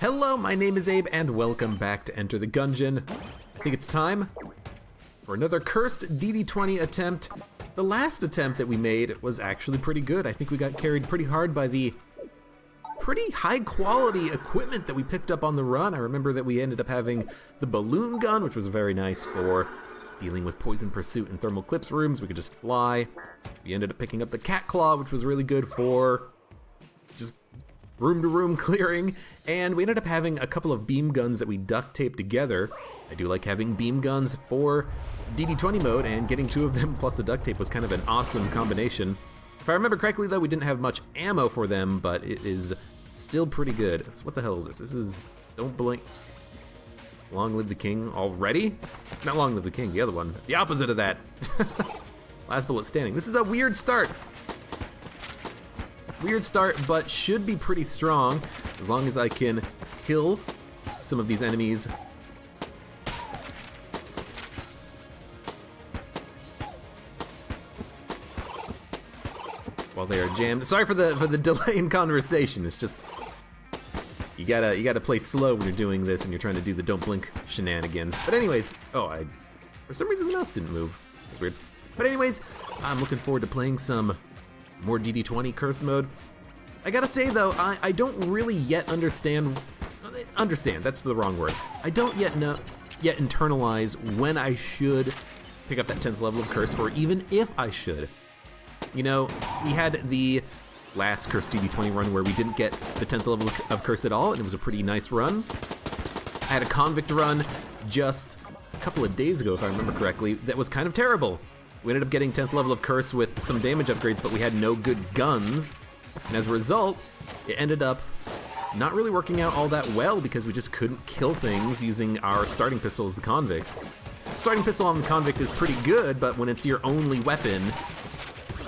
Hello, my name is Abe, and welcome back to Enter the Gungeon. I think it's time for another cursed DD20 attempt. The last attempt that we made was actually pretty good. I think we got carried pretty hard by the pretty high quality equipment that we picked up on the run. I remember that we ended up having the balloon gun, which was very nice for dealing with poison pursuit and thermal clips rooms. We could just fly. We ended up picking up the cat claw, which was really good for just room-to-room clearing, and we ended up having a couple of beam guns that we duct taped together. I do like having beam guns for DD20 mode, and getting two of them plus the duct tape was kind of an awesome combination. If I remember correctly though, we didn't have much ammo for them, but it is still pretty good. So what the hell is this? This is, don't blink. Long live the king already? Not long live the king, the other one. The opposite of that. Last bullet standing. This is a weird start. Weird start, but should be pretty strong as long as I can kill some of these enemies. While they are jammed. Sorry for the delay in conversation. It's just you gotta play slow when you're doing this and you're trying to do the don't blink shenanigans. But anyways, for some reason the mouse didn't move. That's weird. But anyways, I'm looking forward to playing some more DD20 cursed mode. I gotta say though, I don't really yet understand, that's the wrong word. I don't yet internalize when I should pick up that 10th level of curse, or even if I should. You know, we had the last cursed DD20 run where we didn't get the 10th level of curse at all, and it was a pretty nice run. I had a convict run just a couple of days ago, if I remember correctly, that was kind of terrible. We ended up getting 10th level of curse with some damage upgrades, but we had no good guns. And as a result, it ended up not really working out all that well because we just couldn't kill things using our starting pistol as the convict. Starting pistol on the convict is pretty good, but when it's your only weapon,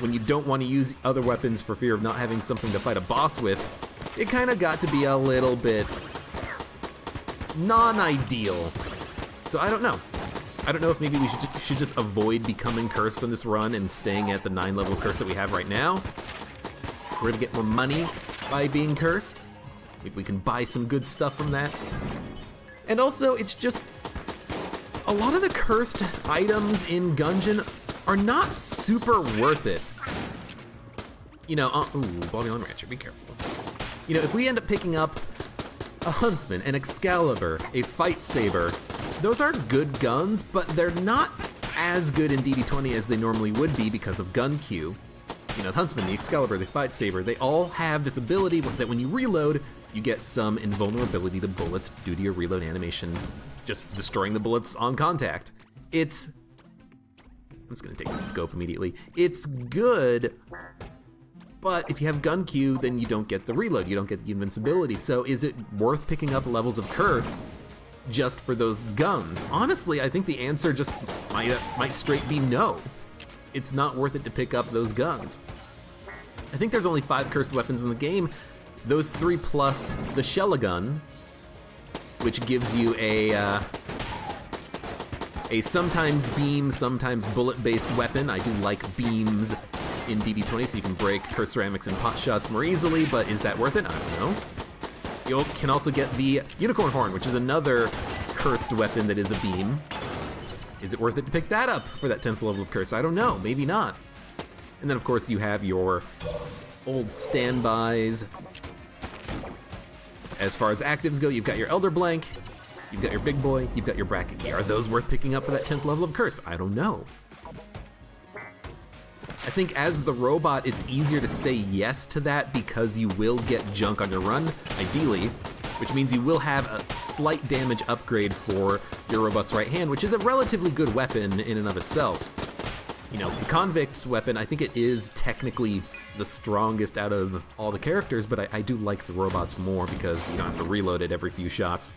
when you don't want to use other weapons for fear of not having something to fight a boss with, it kind of got to be a little bit non-ideal. So I don't know. I don't know if maybe we should just avoid becoming cursed on this run and staying at the 9 level curse that we have right now. We're gonna get more money by being cursed. Maybe we can buy some good stuff from that. And also, it's just, a lot of the cursed items in Gungeon are not super worth it. You know, Babylon Rancher, be careful. You know, if we end up picking up a Huntsman, an Excalibur, a Fight Saber, those are good guns, but they're not as good in DD20 as they normally would be because of gun queue. You know, the Huntsman, the Excalibur, the Fight Saber, they all have this ability that when you reload, you get some invulnerability to bullets due to your reload animation, just destroying the bullets on contact. I'm just gonna take the scope immediately. It's good, but if you have gun queue, then you don't get the reload, you don't get the invincibility. So is it worth picking up levels of curse just for those guns? Honestly, I think the answer just might straight be no. It's not worth it to pick up those guns. I think there's only 5 cursed weapons in the game. Those 3 plus the Chillin, which gives you a sometimes beam, sometimes bullet-based weapon. I do like beams in DD20 so you can break cursed ceramics and pot shots more easily, but is that worth it? I don't know. You can also get the unicorn horn, which is another cursed weapon that is a beam. Is it worth it to pick that up for that 10th level of curse? I don't know, maybe not. And then of course you have your old standbys. As far as actives go, you've got your Elder Blank, you've got your Big Boy, you've got your Bracket Key. Are those worth picking up for that 10th level of curse? I don't know. I think as the robot, it's easier to say yes to that because you will get junk on your run, ideally, which means you will have a slight damage upgrade for your robot's right hand, which is a relatively good weapon in and of itself. You know, the convict's weapon, I think it is technically the strongest out of all the characters, but I do like the robots more because you don't have to reload it every few shots.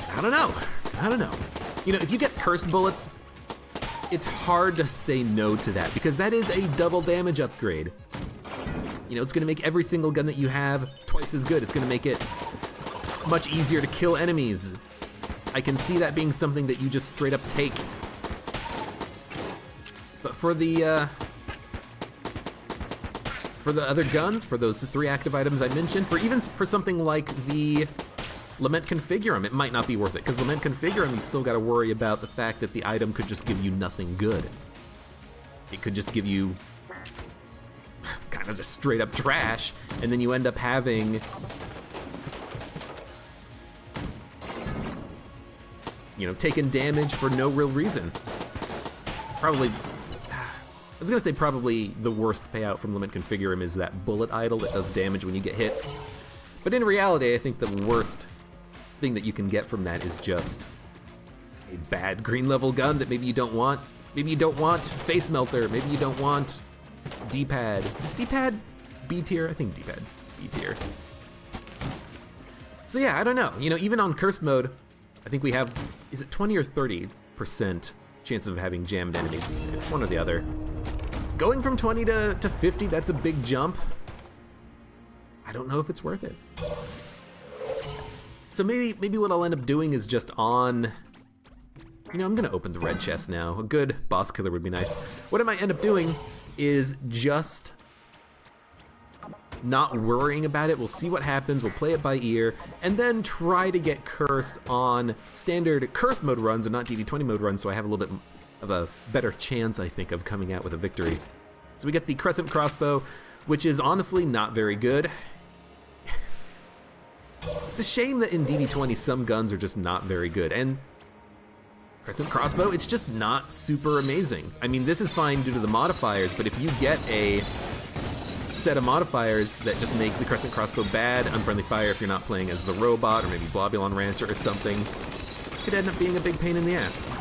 I don't know. You know, if you get cursed bullets, it's hard to say no to that because that is a double damage upgrade. You know, it's gonna make every single gun that you have twice as good. It's gonna make it much easier to kill enemies. I can see that being something that you just straight up take. But for the for the other guns, for those 3 active items I mentioned, for something like the Lament Configurum, it might not be worth it, because Lament Configurum, you still gotta worry about the fact that the item could just give you nothing good. It could just give you kind of just straight up trash, and then you end up having, you know, taking damage for no real reason. Probably, I was gonna say probably the worst payout from Lament Configurum is that bullet idol that does damage when you get hit. But in reality, I think the worst thing that you can get from that is just a bad green level gun that maybe you don't want. Maybe you don't want Face Melter, maybe you don't want D-pad. Is D-pad B tier? I think D-pad's B tier. So yeah, I don't know. You know, even on cursed mode, I think we have, is it 20 or 30% chances of having jammed enemies? It's one or the other. Going from 20 to 50, that's a big jump. I don't know if it's worth it. So maybe what I'll end up doing is just on, you know, I'm gonna open the red chest now. A good boss killer would be nice. What I might end up doing is just not worrying about it. We'll see what happens, we'll play it by ear, and then try to get cursed on standard cursed mode runs and not DD20 mode runs, so I have a little bit of a better chance, I think, of coming out with a victory. So we get the Crescent Crossbow, which is honestly not very good. It's a shame that in DD20 some guns are just not very good, and Crescent Crossbow, it's just not super amazing. I mean, this is fine due to the modifiers, but if you get a set of modifiers that just make the Crescent Crossbow bad, unfriendly fire if you're not playing as the robot, or maybe Blobulon Rancher or something, it could end up being a big pain in the ass.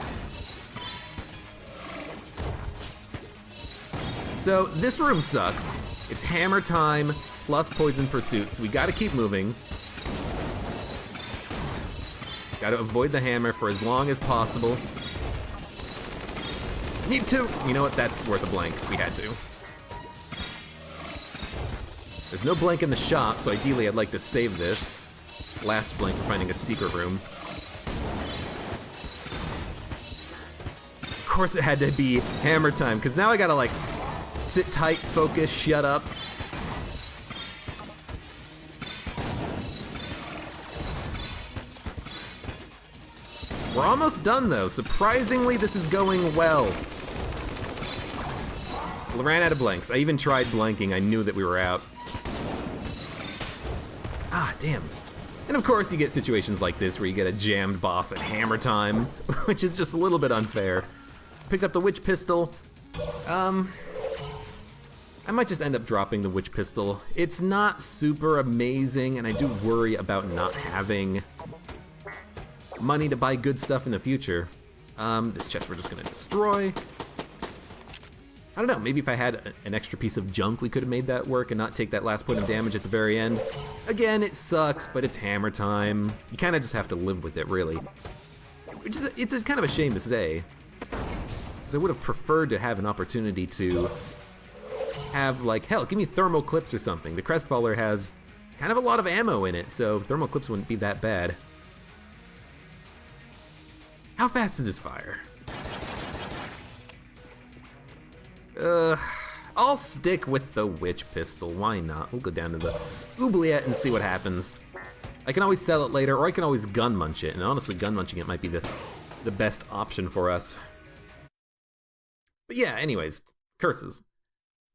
So this room sucks. It's hammer time plus poison pursuit, so we gotta keep moving. Gotta avoid the hammer for as long as possible. Need to! You know what, that's worth a blank. We had to. There's no blank in the shop, so ideally I'd like to save this. Last blank for finding a secret room. Of course it had to be hammer time, because now I gotta like sit tight, focus, shut up. We're almost done though. Surprisingly, this is going well. I ran out of blanks. I even tried blanking. I knew that we were out. Ah, damn. And of course you get situations like this where you get a jammed boss at hammer time, which is just a little bit unfair. Picked up the witch pistol. I might just end up dropping the witch pistol. It's not super amazing, and I do worry about not having money to buy good stuff in the future. This chest we're just gonna destroy. I don't know, maybe if I had an extra piece of junk, we could have made that work and not take that last point of damage at the very end. Again, it sucks, but it's hammer time. You kind of just have to live with it, really. Which is, it's a kind of a shame to say, because I would have preferred to have an opportunity to have, like, hell, give me thermal clips or something. The Crestfaller has kind of a lot of ammo in it, so thermal clips wouldn't be that bad. How fast did this fire? I'll stick with the witch pistol, why not? We'll go down to the oubliette and see what happens. I can always sell it later, or I can always gun munch it, and honestly gun munching it might be the best option for us. But yeah, anyways, curses.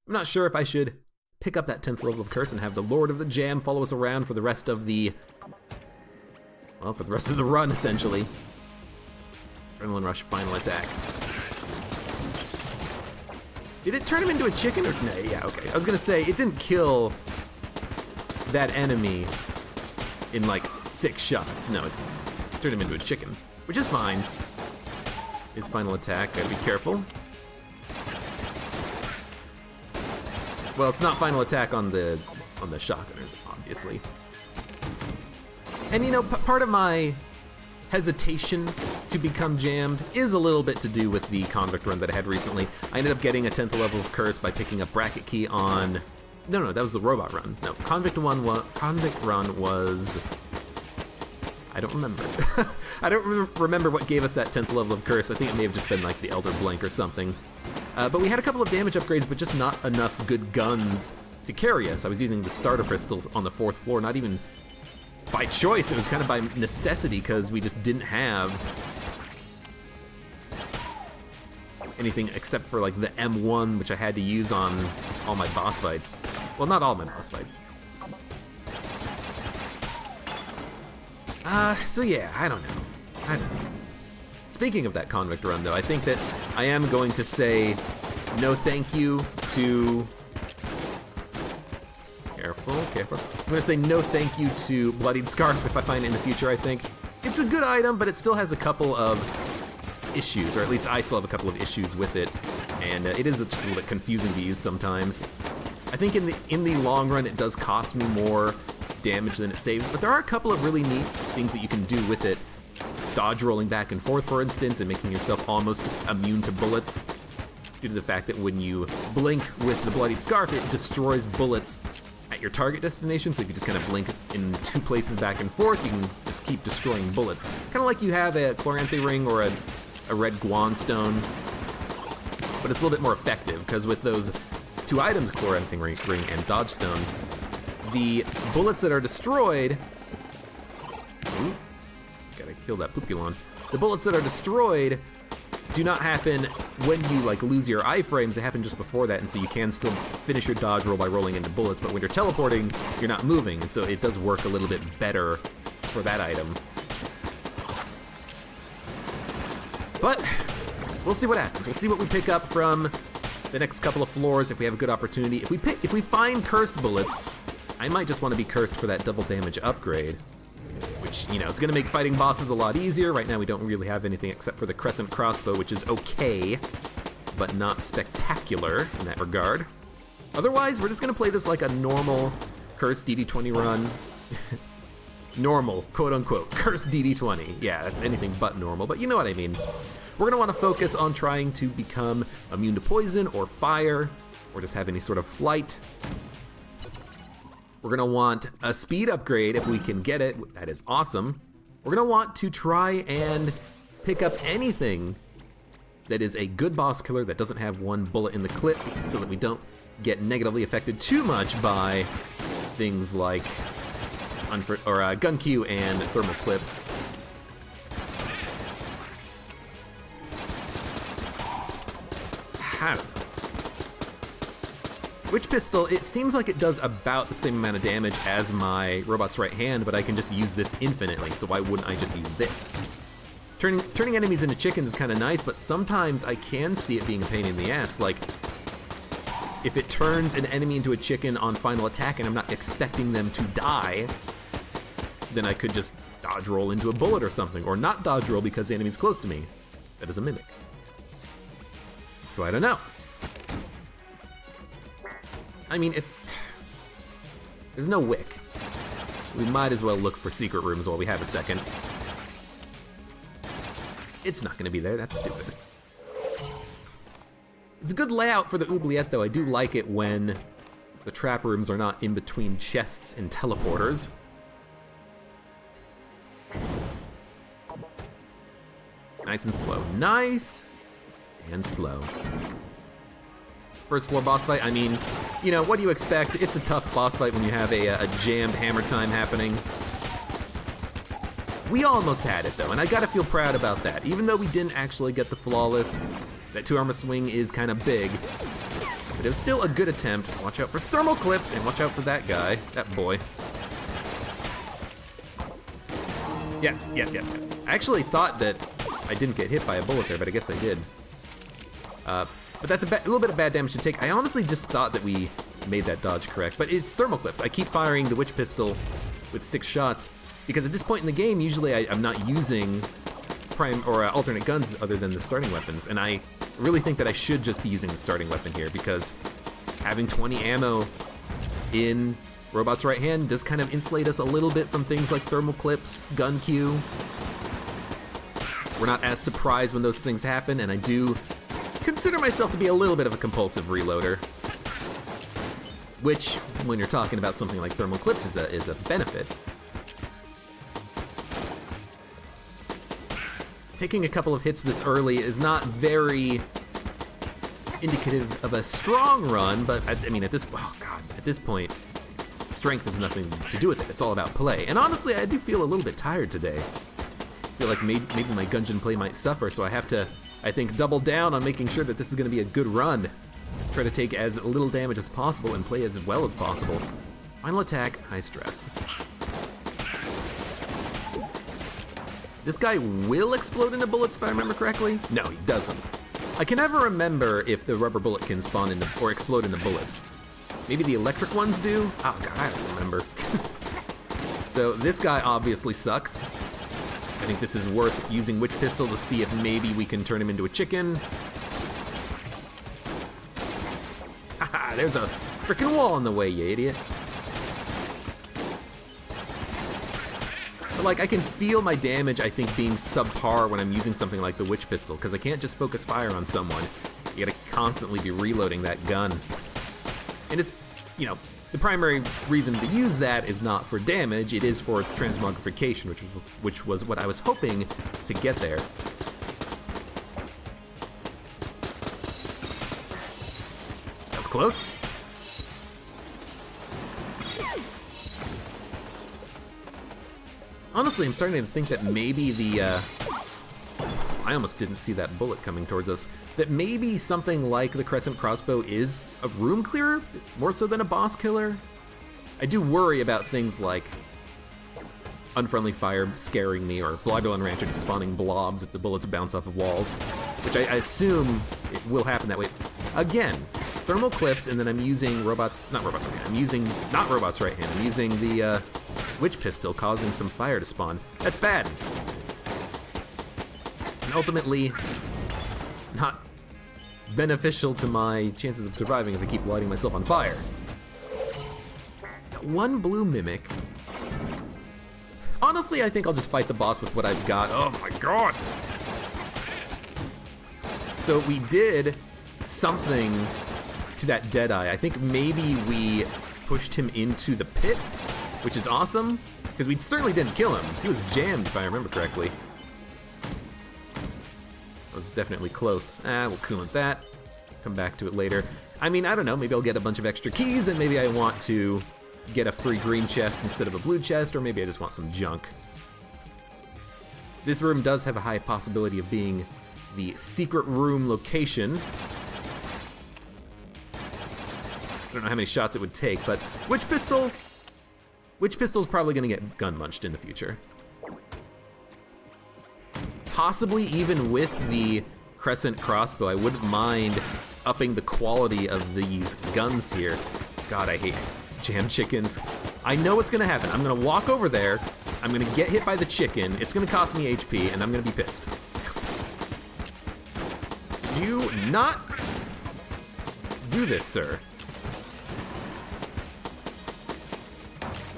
I'm not sure if I should pick up that 10th level of curse and have the Lord of the Jam follow us around for the rest of the, well, for the rest of the run, essentially. Adrenaline Rush, final attack. Did it turn him into a chicken or no? Yeah, okay. I was gonna say, it didn't kill that enemy in like 6 shots. No, it turned him into a chicken, which is fine. His final attack, gotta be careful. Well, it's not final attack on the shotgunners, obviously. And you know, part of my hesitation to become jammed is a little bit to do with the convict run that I had recently. I ended up getting a 10th level of curse by picking up bracket key on, no, that was the robot run. No, convict run was, I don't remember. I don't remember what gave us that 10th level of curse. I think it may have just been like the Elder Blank or something. But we had a couple of damage upgrades, but just not enough good guns to carry us. I was using the starter pistol on the 4th floor, not even by choice. It was kind of by necessity because we just didn't have anything except for like the M1, which I had to use on all my boss fights. Well, not all my boss fights. So yeah, I don't know. Speaking of that convict run, though, I think that I am going to say no thank you to... Careful. I'm gonna say no thank you to Bloodied Scarf if I find it in the future, I think. It's a good item, but it still has a couple of issues, or at least I still have a couple of issues with it, and it is just a little bit confusing to use sometimes. I think in the long run, it does cost me more damage than it saves, but there are a couple of really neat things that you can do with it. Dodge rolling back and forth, for instance, and making yourself almost immune to bullets, due to the fact that when you blink with the Bloodied Scarf, it destroys bullets at your target destination, so if you just kind of blink in 2 places back and forth, you can just keep destroying bullets. Kind of like you have a Chloranthe ring or a red Guan stone, but it's a little bit more effective, because with those 2 items, Chloranthe ring and Dodge Stone, the bullets that are destroyed... Ooh, gotta kill that Pupulon. The bullets that are destroyed do not happen when you like lose your iframes. They happen just before that, and so you can still finish your dodge roll by rolling into bullets, but when you're teleporting, you're not moving, and so it does work a little bit better for that item. But we'll see what happens. We'll see what we pick up from the next couple of floors if we have a good opportunity. If we find cursed bullets, I might just want to be cursed for that double damage upgrade, which, you know, it's going to make fighting bosses a lot easier. Right now we don't really have anything except for the Crescent Crossbow, which is okay, but not spectacular in that regard. Otherwise, we're just going to play this like a normal cursed DD20 run. Normal, quote-unquote, cursed DD20. Yeah, that's anything but normal, but you know what I mean. We're going to want to focus on trying to become immune to poison or fire, or just have any sort of flight. We're gonna want a speed upgrade if we can get it. That is awesome. We're gonna want to try and pick up anything that is a good boss killer that doesn't have 1 bullet in the clip, so that we don't get negatively affected too much by things like gun Q and thermal clips. I don't know. Witch Pistol, it seems like it does about the same amount of damage as my Robot's Right Hand, but I can just use this infinitely, so why wouldn't I just use this? Turning enemies into chickens is kind of nice, but sometimes I can see it being a pain in the ass. Like, if it turns an enemy into a chicken on final attack and I'm not expecting them to die, then I could just dodge roll into a bullet or something, or not dodge roll because the enemy's close to me. That is a mimic. So I don't know. I mean, if there's no wick, we might as well look for secret rooms while we have a second. It's not gonna be there, that's stupid. It's a good layout for the oubliette, though. I do like it when the trap rooms are not in between chests and teleporters. Nice and slow. Nice and slow. First floor boss fight, I mean, you know, what do you expect? It's a tough boss fight when you have a jammed hammer time happening. We almost had it, though, and I gotta feel proud about that. Even though we didn't actually get the flawless, that 2-armor swing is kind of big, but it was still a good attempt. Watch out for thermal clips, and watch out for that guy, that boy. Yeah. I actually thought that I didn't get hit by a bullet there, but I guess I did. But that's a little bit of bad damage to take. I honestly just thought that we made that dodge correct, but it's thermal clips. I keep firing the Witch Pistol with 6 shots, because at this point in the game, usually I'm not using prime or alternate guns other than the starting weapons, and I really think that I should just be using the starting weapon here, because having 20 ammo in Robot's Right Hand does kind of insulate us a little bit from things like thermal clips, gun Q. We're not as surprised when those things happen, and I do consider myself to be a little bit of a compulsive reloader, which, when you're talking about something like thermal clips, is a benefit. So taking a couple of hits this early is not very indicative of a strong run, but I mean, at this point, strength has nothing to do with it. It's all about play. And honestly, I do feel a little bit tired today. I feel like maybe my Gungeon play might suffer, so I have to, I think, double down on making sure that this is going to be a good run. Try to take as little damage as possible and play as well as possible. Final attack, high stress. This guy will explode into bullets if I remember correctly. No, he doesn't. I can never remember if the rubber bullet can spawn into or explode into bullets. Maybe the electric ones do? Oh god, I don't remember. So this guy obviously sucks. I think this is worth using Witch Pistol to see if maybe we can turn him into a chicken. Haha, there's a freaking wall in the way, you idiot. But like, I can feel my damage, I think, being subpar when I'm using something like the Witch Pistol, because I can't just focus fire on someone. You gotta constantly be reloading that gun. And it's, you know, the primary reason to use that is not for damage, it is for transmogrification, which was what I was hoping to get there. That was close. Honestly, I'm starting to think that maybe the, I almost didn't see that bullet coming towards us, that maybe something like the Crescent Crossbow is a room clearer, more so than a boss killer. I do worry about things like unfriendly fire scaring me, or Bloodborne Rancher just spawning blobs if the bullets bounce off of walls, which I assume it will happen that way. Again, thermal clips, and then I'm using not robots right hand, I'm using the Witch Pistol, causing some fire to spawn. That's bad. And ultimately, not beneficial to my chances of surviving if I keep lighting myself on fire. One blue mimic. Honestly, I think I'll just fight the boss with what I've got. Oh my god! So we did something to that Deadeye. I think maybe we pushed him into the pit, which is awesome, because we certainly didn't kill him. He was jammed, if I remember correctly. That was definitely close. We'll coolant that. Come back to it later. I mean, I don't know, maybe I'll get a bunch of extra keys, and maybe I want to get a free green chest instead of a blue chest, or maybe I just want some junk. This room does have a high possibility of being the secret room location. I don't know how many shots it would take, but Witch Pistol's probably gonna get gun munched in the future. Possibly even with the Crescent Crossbow, I wouldn't mind upping the quality of these guns here. God, I hate jam chickens. I know what's gonna happen. I'm gonna walk over there, I'm gonna get hit by the chicken, it's gonna cost me HP, and I'm gonna be pissed. Do not do this, sir.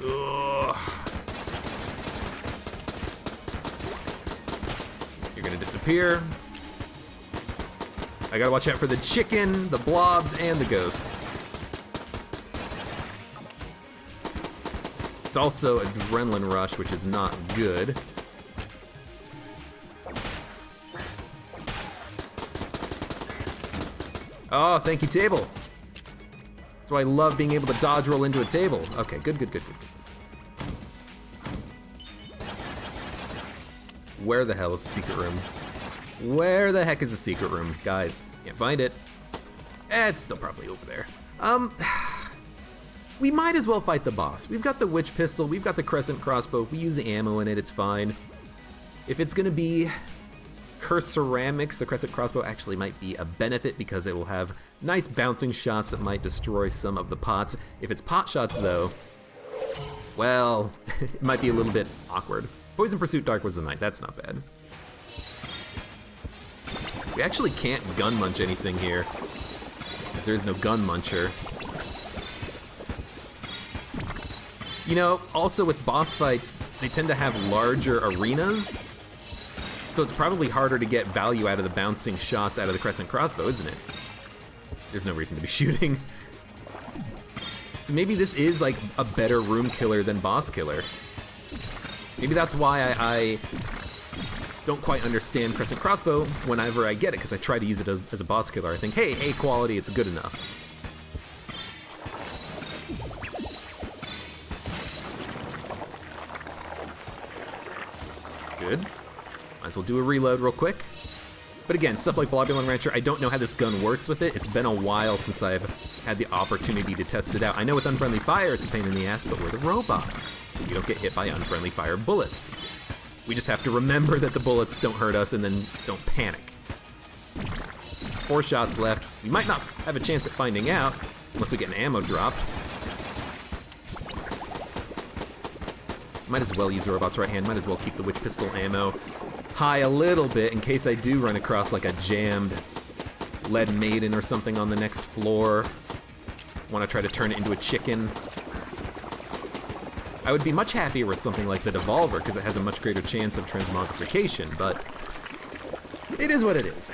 Ugh. You're gonna disappear. I gotta watch out for the chicken, the blobs, and the ghost. It's also Adrenaline Rush, which is not good. Oh, thank you, table. That's why I love being able to dodge roll into a table. Okay, good. Where the hell is the secret room? Where the heck is the secret room? Guys, can't find it. It's still probably over there. We might as well fight the boss. We've got the Witch Pistol, we've got the Crescent Crossbow. If we use the ammo in it, it's fine. If it's gonna be Cursed Ceramics, the Crescent Crossbow actually might be a benefit because it will have nice bouncing shots that might destroy some of the pots. If it's pot shots though, well, it might be a little bit awkward. Poison Pursuit Dark was the Night, that's not bad. We actually can't gun munch anything here, because there is no gun muncher. You know, also with boss fights, they tend to have larger arenas, so it's probably harder to get value out of the bouncing shots out of the Crescent Crossbow, isn't it? There's no reason to be shooting. So maybe this is like a better room killer than boss killer. Maybe that's why I don't quite understand Crescent Crossbow whenever I get it, because I try to use it as a boss killer. I think, hey, A quality, it's good enough. Good. Might as well do a reload real quick. But again, stuff like Blobulon Rancher, I don't know how this gun works with it. It's been a while since I've had the opportunity to test it out. I know with unfriendly fire, it's a pain in the ass, but we're the robot. You don't get hit by unfriendly fire bullets. We just have to remember that the bullets don't hurt us and then don't panic. 4 shots left. We might not have a chance at finding out unless we get an ammo drop. Might as well use the robot's right hand. Might as well keep the witch pistol ammo high a little bit in case I do run across like a jammed lead maiden or something on the next floor. Want to try to turn it into a chicken. I would be much happier with something like the Devolver because it has a much greater chance of transmogrification, but it is what it is.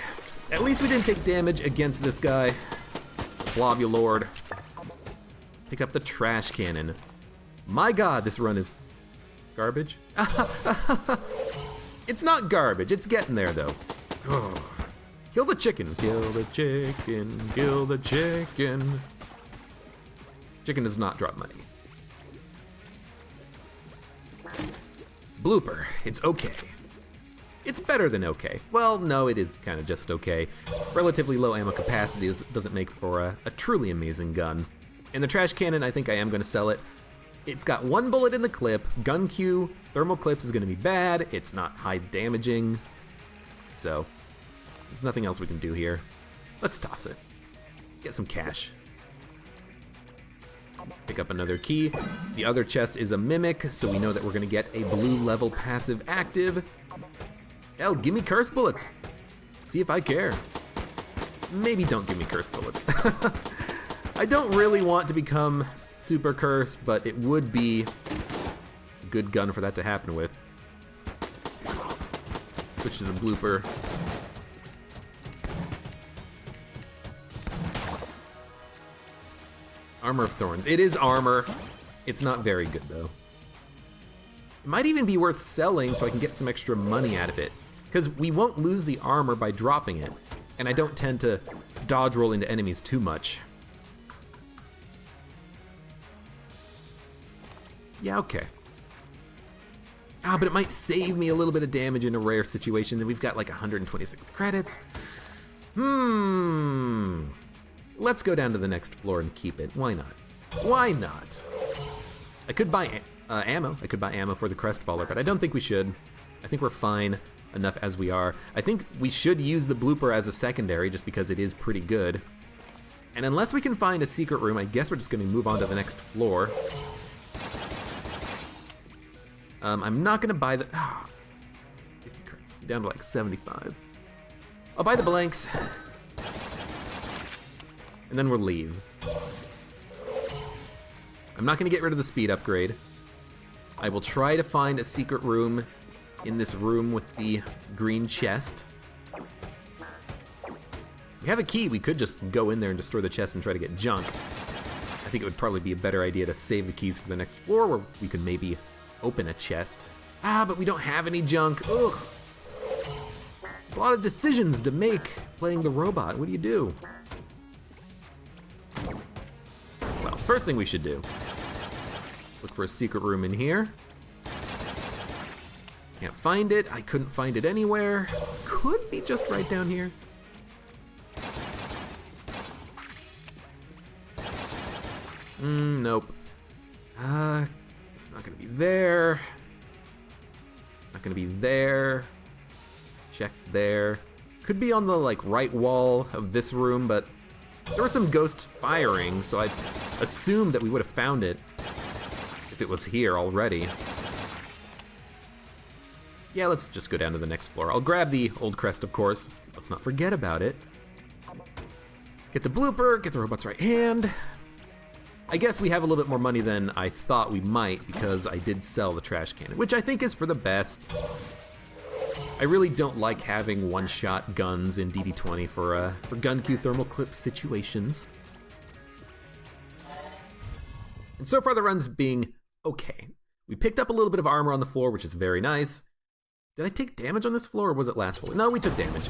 At least we didn't take damage against this guy. Blobulord. Pick up the trash cannon. My god, this run is garbage. It's not garbage, it's getting there though. Oh. Kill the chicken, kill the chicken, kill the chicken. Chicken does not drop money. Blooper, it's okay. It's better than okay. Well, no, it is kind of just okay. Relatively low ammo capacity doesn't make for a truly amazing gun. And the trash cannon, I think I am going to sell it. It's got 1 bullet in the clip. Gun Q, thermal clips is going to be bad. It's not high damaging. So, there's nothing else we can do here. Let's toss it. Get some cash. Pick up another key. The other chest is a mimic, so we know that we're going to get a blue level passive active. Hell, give me curse bullets. See if I care. Maybe don't give me curse bullets. I don't really want to become super cursed, but it would be a good gun for that to happen with. Switch to the blooper. Armor of Thorns. It is armor. It's not very good though. It might even be worth selling so I can get some extra money out of it, because we won't lose the armor by dropping it, and I don't tend to dodge roll into enemies too much. Yeah, okay. But it might save me a little bit of damage in a rare situation. Then we've got like 126 credits. Let's go down to the next floor and keep it. Why not? Why not? I could buy ammo. I could buy ammo for the Crestfaller, but I don't think we should. I think we're fine enough as we are. I think we should use the blooper as a secondary just because it is pretty good. And unless we can find a secret room, I guess we're just going to move on to the next floor. I'm not gonna buy the 50 credits, down to like 75. I'll buy the blanks, and then we'll leave. I'm not gonna get rid of the speed upgrade. I will try to find a secret room in this room with the green chest. We have a key, we could just go in there and destroy the chest and try to get junk. I think it would probably be a better idea to save the keys for the next floor where we could maybe open a chest. But we don't have any junk. Ugh. There's a lot of decisions to make playing the robot. What do you do? Well, first thing we should do, look for a secret room in here. Can't find it. I couldn't find it anywhere. Could be just right down here. Nope. It's not gonna be there. Not gonna be there. Check there. Could be on the like right wall of this room, but there was some ghost firing, so I assumed that we would have found it if it was here already. Yeah, let's just go down to the next floor. I'll grab the old crest, of course. Let's not forget about it. Get the blooper, get the robot's right hand. I guess we have a little bit more money than I thought we might because I did sell the trash cannon, which I think is for the best. I really don't like having one-shot guns in DD20 for gun Q thermal clip situations. And so far the run's being okay. We picked up a little bit of armor on the floor, which is very nice. Did I take damage on this floor, or was it last floor? No, we took damage.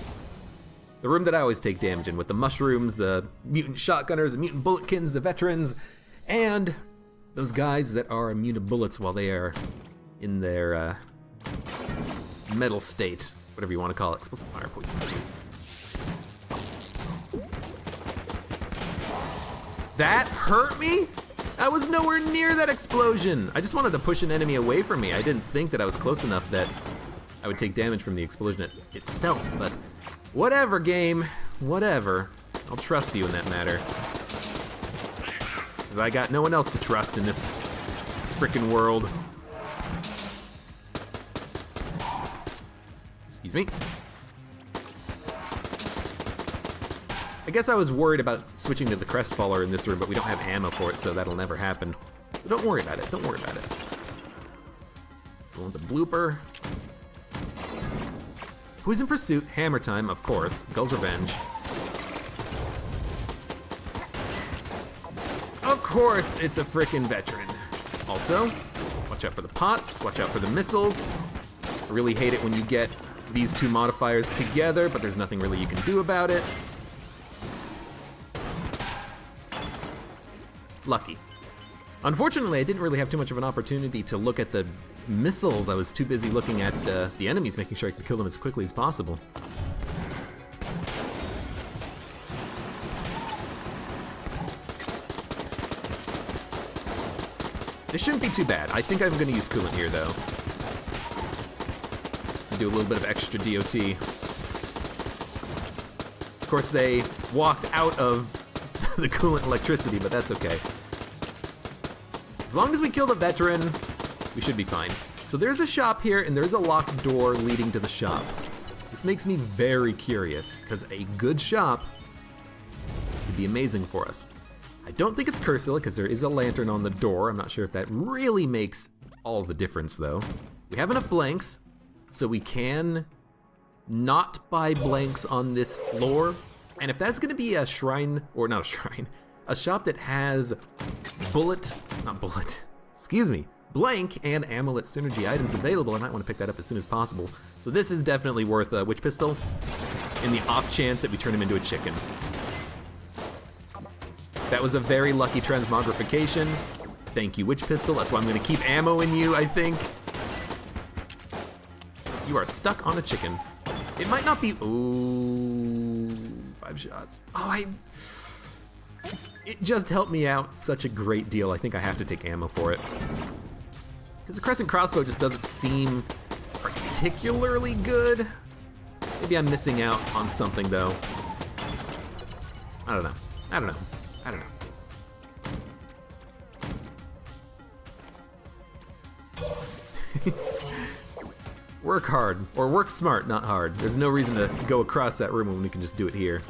The room that I always take damage in, with the mushrooms, the mutant shotgunners, the mutant bulletkins, the veterans, and those guys that are immune to bullets while they are in their metal state, whatever you want to call it. Explosive fire, poison suit. That hurt me? I was nowhere near that explosion. I just wanted to push an enemy away from me. I didn't think that I was close enough that I would take damage from the explosion itself, but whatever, game, whatever. I'll trust you in that matter. Because I got no one else to trust in this frickin' world. Excuse me. I guess I was worried about switching to the Crestfaller in this room, but we don't have ammo for it, so that'll never happen. So don't worry about it, don't worry about it. I want the blooper. Who's in pursuit? Hammer time, of course. Gull's Revenge. Of course, it's a frickin' veteran. Also, watch out for the pots, watch out for the missiles. I really hate it when you get these two modifiers together, but there's nothing really you can do about it. Lucky. Unfortunately, I didn't really have too much of an opportunity to look at the missiles. I was too busy looking at the enemies, making sure I could kill them as quickly as possible. This shouldn't be too bad. I think I'm going to use coolant here, though. Just to do a little bit of extra DOT. Of course, they walked out of the coolant electricity, but that's okay. As long as we kill the veteran, we should be fine. So there's a shop here, and there's a locked door leading to the shop. This makes me very curious, because a good shop would be amazing for us. I don't think it's Cursilla, because there is a lantern on the door. I'm not sure if that really makes all the difference, though. We have enough blanks, so we can not buy blanks on this floor. And if that's gonna be a shrine, or not a shrine, a shop that has blank and amulet synergy items available, I might want to pick that up as soon as possible. So this is definitely worth a witch pistol in the off chance that we turn him into a chicken. That was a very lucky transmogrification. Thank you, witch pistol. That's why I'm gonna keep ammo in you, I think. You are stuck on a chicken. It might not be, ooh, 5 shots. Oh, it just helped me out such a great deal. I think I have to take ammo for it. Because the crescent crossbow just doesn't seem particularly good. Maybe I'm missing out on something, though. I don't know. I don't know. I don't know. Work hard, or work smart, not hard. There's no reason to go across that room when we can just do it here.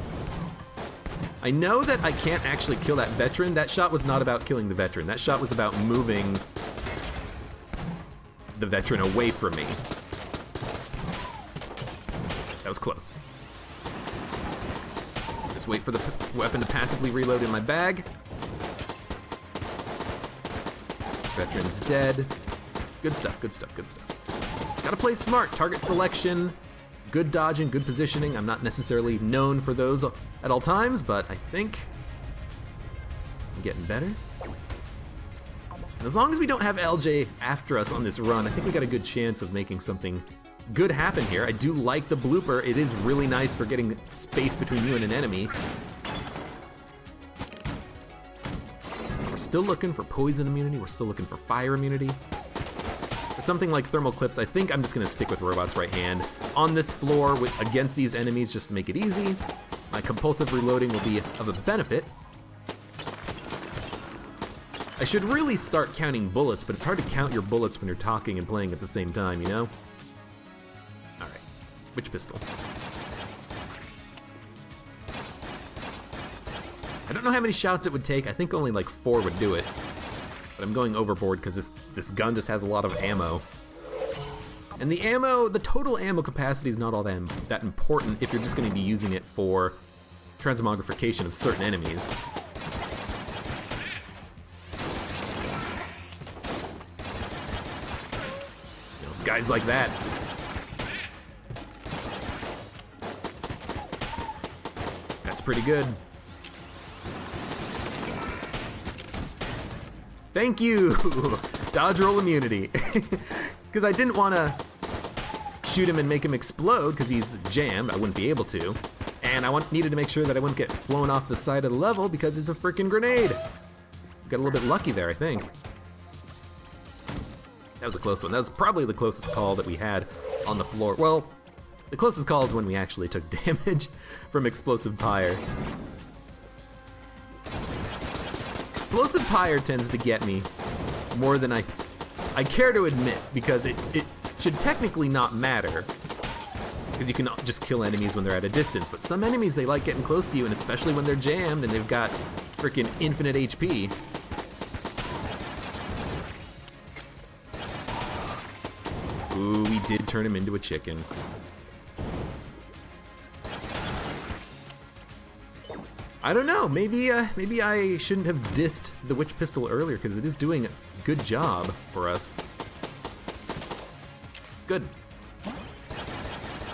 I know that I can't actually kill that veteran. That shot was not about killing the veteran. That shot was about moving the veteran away from me. That was close. Just wait for the weapon to passively reload in my bag. Veteran's dead. Good stuff, good stuff, good stuff. Gotta play smart. Target selection, good dodging, good positioning. I'm not necessarily known for those at all times, but I think I'm getting better. And as long as we don't have LJ after us on this run, I think we got a good chance of making something good happen here. I do like the blooper. It is really nice for getting space between you and an enemy. We're still looking for poison immunity. We're still looking for fire immunity. For something like thermal clips, I think I'm just gonna stick with robot's right hand. On this floor, against these enemies, just to make it easy. My compulsive reloading will be of a benefit. I should really start counting bullets, but it's hard to count your bullets when you're talking and playing at the same time, you know? All right, witch pistol. I don't know how many shots it would take. I think only like 4 would do it. But I'm going overboard because this gun just has a lot of ammo. And the ammo, the total ammo capacity is not all that important if you're just going to be using it for transmogrification of certain enemies. You know, guys like that. pretty good. Thank you! Dodge roll immunity. Because I didn't want to shoot him and make him explode because he's jammed. I wouldn't be able to. And I needed to make sure that I wouldn't get flown off the side of the level because it's a freaking grenade. Got a little bit lucky there, I think. That was a close one. That was probably the closest call that we had on the floor. Well, the closest call is when we actually took damage from explosive pyre. Explosive pyre tends to get me more than I care to admit, because it should technically not matter, because you can just kill enemies when they're at a distance, but some enemies, they like getting close to you, and especially when they're jammed and they've got freaking infinite HP. Ooh, we did turn him into a chicken. I don't know, maybe I shouldn't have dissed the witch pistol earlier, because it is doing a good job for us. Good.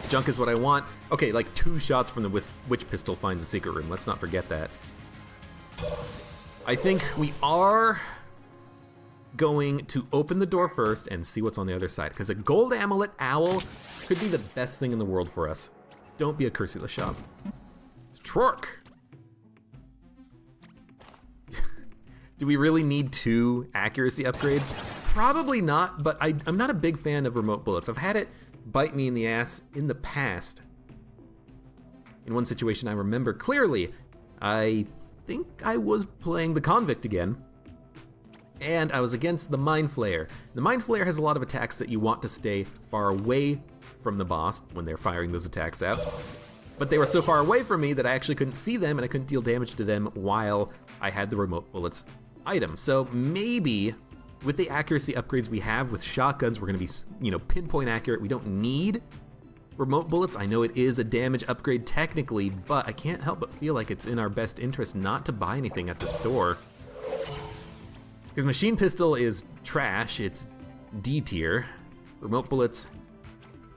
Junk is what I want. Okay, like 2 shots from the witch pistol finds a secret room. Let's not forget that. I think we are going to open the door first and see what's on the other side, because a gold amulet owl could be the best thing in the world for us. Don't be a Cursula shop. It's Trork. Do we really need 2 accuracy upgrades? Probably not, but I'm not a big fan of remote bullets. I've had it bite me in the ass in the past. In one situation I remember clearly, I think I was playing the Convict again, and I was against the Mind Flayer. The Mind Flayer has a lot of attacks that you want to stay far away from the boss when they're firing those attacks out. But they were so far away from me that I actually couldn't see them, and I couldn't deal damage to them while I had the remote bullets item. So maybe with the accuracy upgrades we have with shotguns, we're gonna be, pinpoint accurate. We don't need remote bullets. I know it is a damage upgrade technically, but I can't help but feel like it's in our best interest not to buy anything at the store. Because machine pistol is trash, it's D tier. Remote bullets,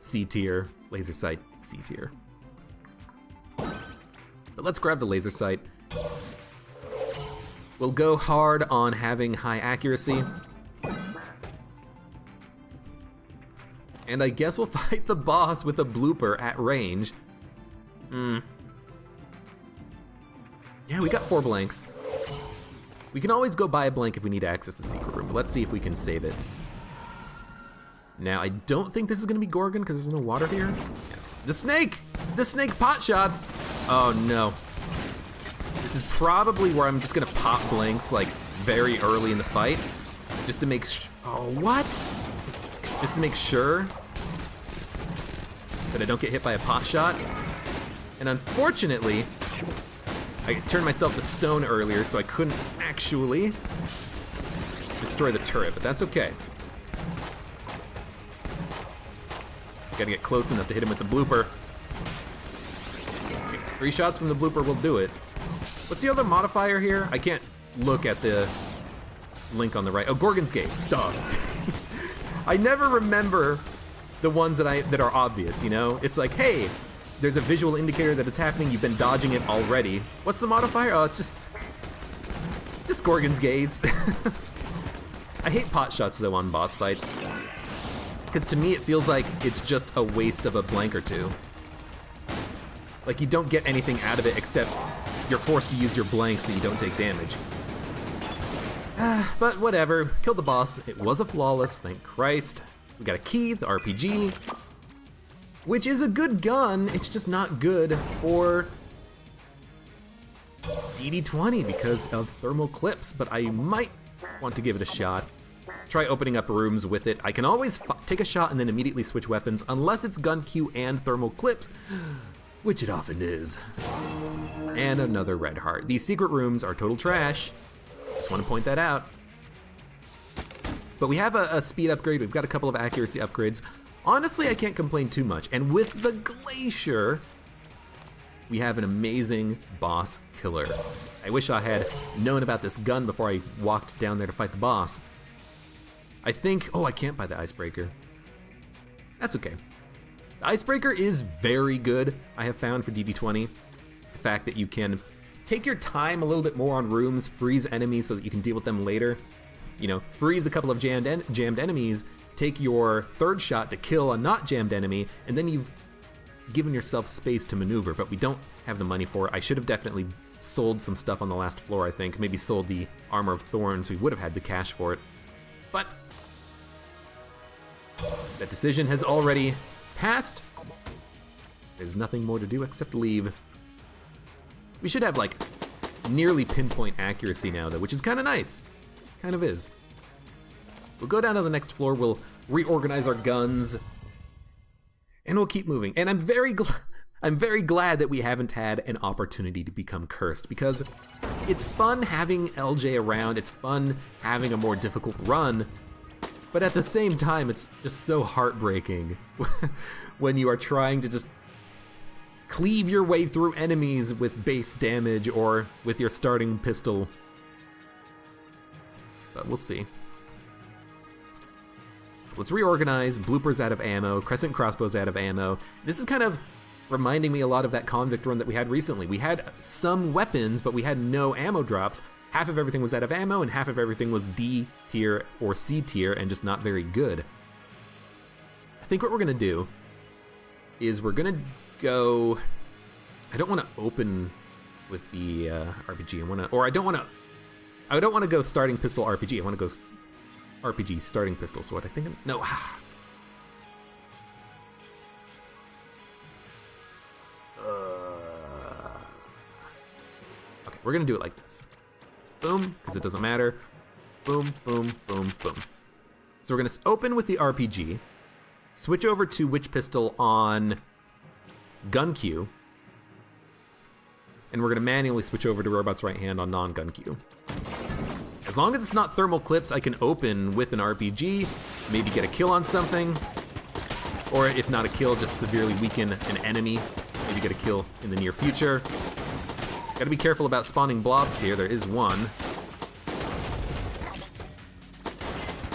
C tier. Laser sight, C tier. But let's grab the laser sight. We'll go hard on having high accuracy. And I guess we'll fight the boss with a blooper at range. Yeah, we got 4 blanks. We can always go buy a blank if we need to access a secret room, but let's see if we can save it. Now, I don't think this is gonna be Gorgon because there's no water here. The snake! The snake pot shots! Oh no. This is probably where I'm just gonna pop blanks like very early in the fight. Just to make oh, what? Just to make sure that I don't get hit by a pot shot. And unfortunately, I turned myself to stone earlier, so I couldn't actually destroy the turret, but that's okay. Gotta get close enough to hit him with the blooper. Okay, 3 shots from the blooper will do it. What's the other modifier here? I can't look at the link on the right. Oh, Gorgon's Gaze. Duh. I never remember the ones that are obvious, It's like, hey, there's a visual indicator that it's happening, you've been dodging it already. What's the modifier? Oh, it's just Gorgon's Gaze. I hate pot shots though on boss fights, because to me it feels like it's just a waste of a blank or 2. Like you don't get anything out of it except you're forced to use your blank so you don't take damage. But whatever, killed the boss. It was a flawless, thank Christ. We got a key, the RPG, which is a good gun, it's just not good for DD20 because of thermal clips, but I might want to give it a shot. Try opening up rooms with it. I can always take a shot and then immediately switch weapons, unless it's gun Q and thermal clips, which it often is. And another red heart. These secret rooms are total trash. Just want to point that out. But we have a speed upgrade, we've got a couple of accuracy upgrades. Honestly, I can't complain too much. And with the Glacier, we have an amazing boss killer. I wish I had known about this gun before I walked down there to fight the boss. I think, oh, I can't buy the Icebreaker. That's okay. The Icebreaker is very good, I have found, for DD20. the fact that you can take your time a little bit more on rooms, freeze enemies so that you can deal with them later. You know, freeze a couple of jammed enemies, take your third shot to kill a not jammed enemy, and then you've given yourself space to maneuver, but we don't have the money for it. I should have definitely sold some stuff on the last floor, I think. Maybe sold the Armor of Thorns. We would have had the cash for it. But that decision has already passed. There's nothing more to do except leave. We should have, like, nearly pinpoint accuracy now, though, which is kind of nice. Kind of is. We'll go down to the next floor, we'll reorganize our guns, and we'll keep moving. And I'm very glad that we haven't had an opportunity to become cursed, because it's fun having LJ around, it's fun having a more difficult run, but at the same time, it's just so heartbreaking when you are trying to just cleave your way through enemies with base damage or with your starting pistol. But we'll see. So let's reorganize. Bloopers out of ammo, crescent crossbows out of ammo. This is kind of reminding me a lot of that convict run that we had recently. We had some weapons, but we had no ammo drops. Half of everything was out of ammo, and half of everything was D tier or C tier, and just not very good. I think what we're gonna do is we're gonna go. I don't want to open with the RPG. I don't want to go starting pistol RPG. I want to go RPG starting pistol. So what I think? No. Okay, we're gonna do it like this. Boom, because it doesn't matter. Boom, boom, boom, boom. So we're gonna open with the RPG, switch over to witch pistol on gun queue, and we're gonna manually switch over to robot's right hand on non-gun queue. As long as it's not thermal clips, I can open with an RPG, maybe get a kill on something, or if not a kill, just severely weaken an enemy, maybe get a kill in the near future. Gotta be careful about spawning blobs here, there is one.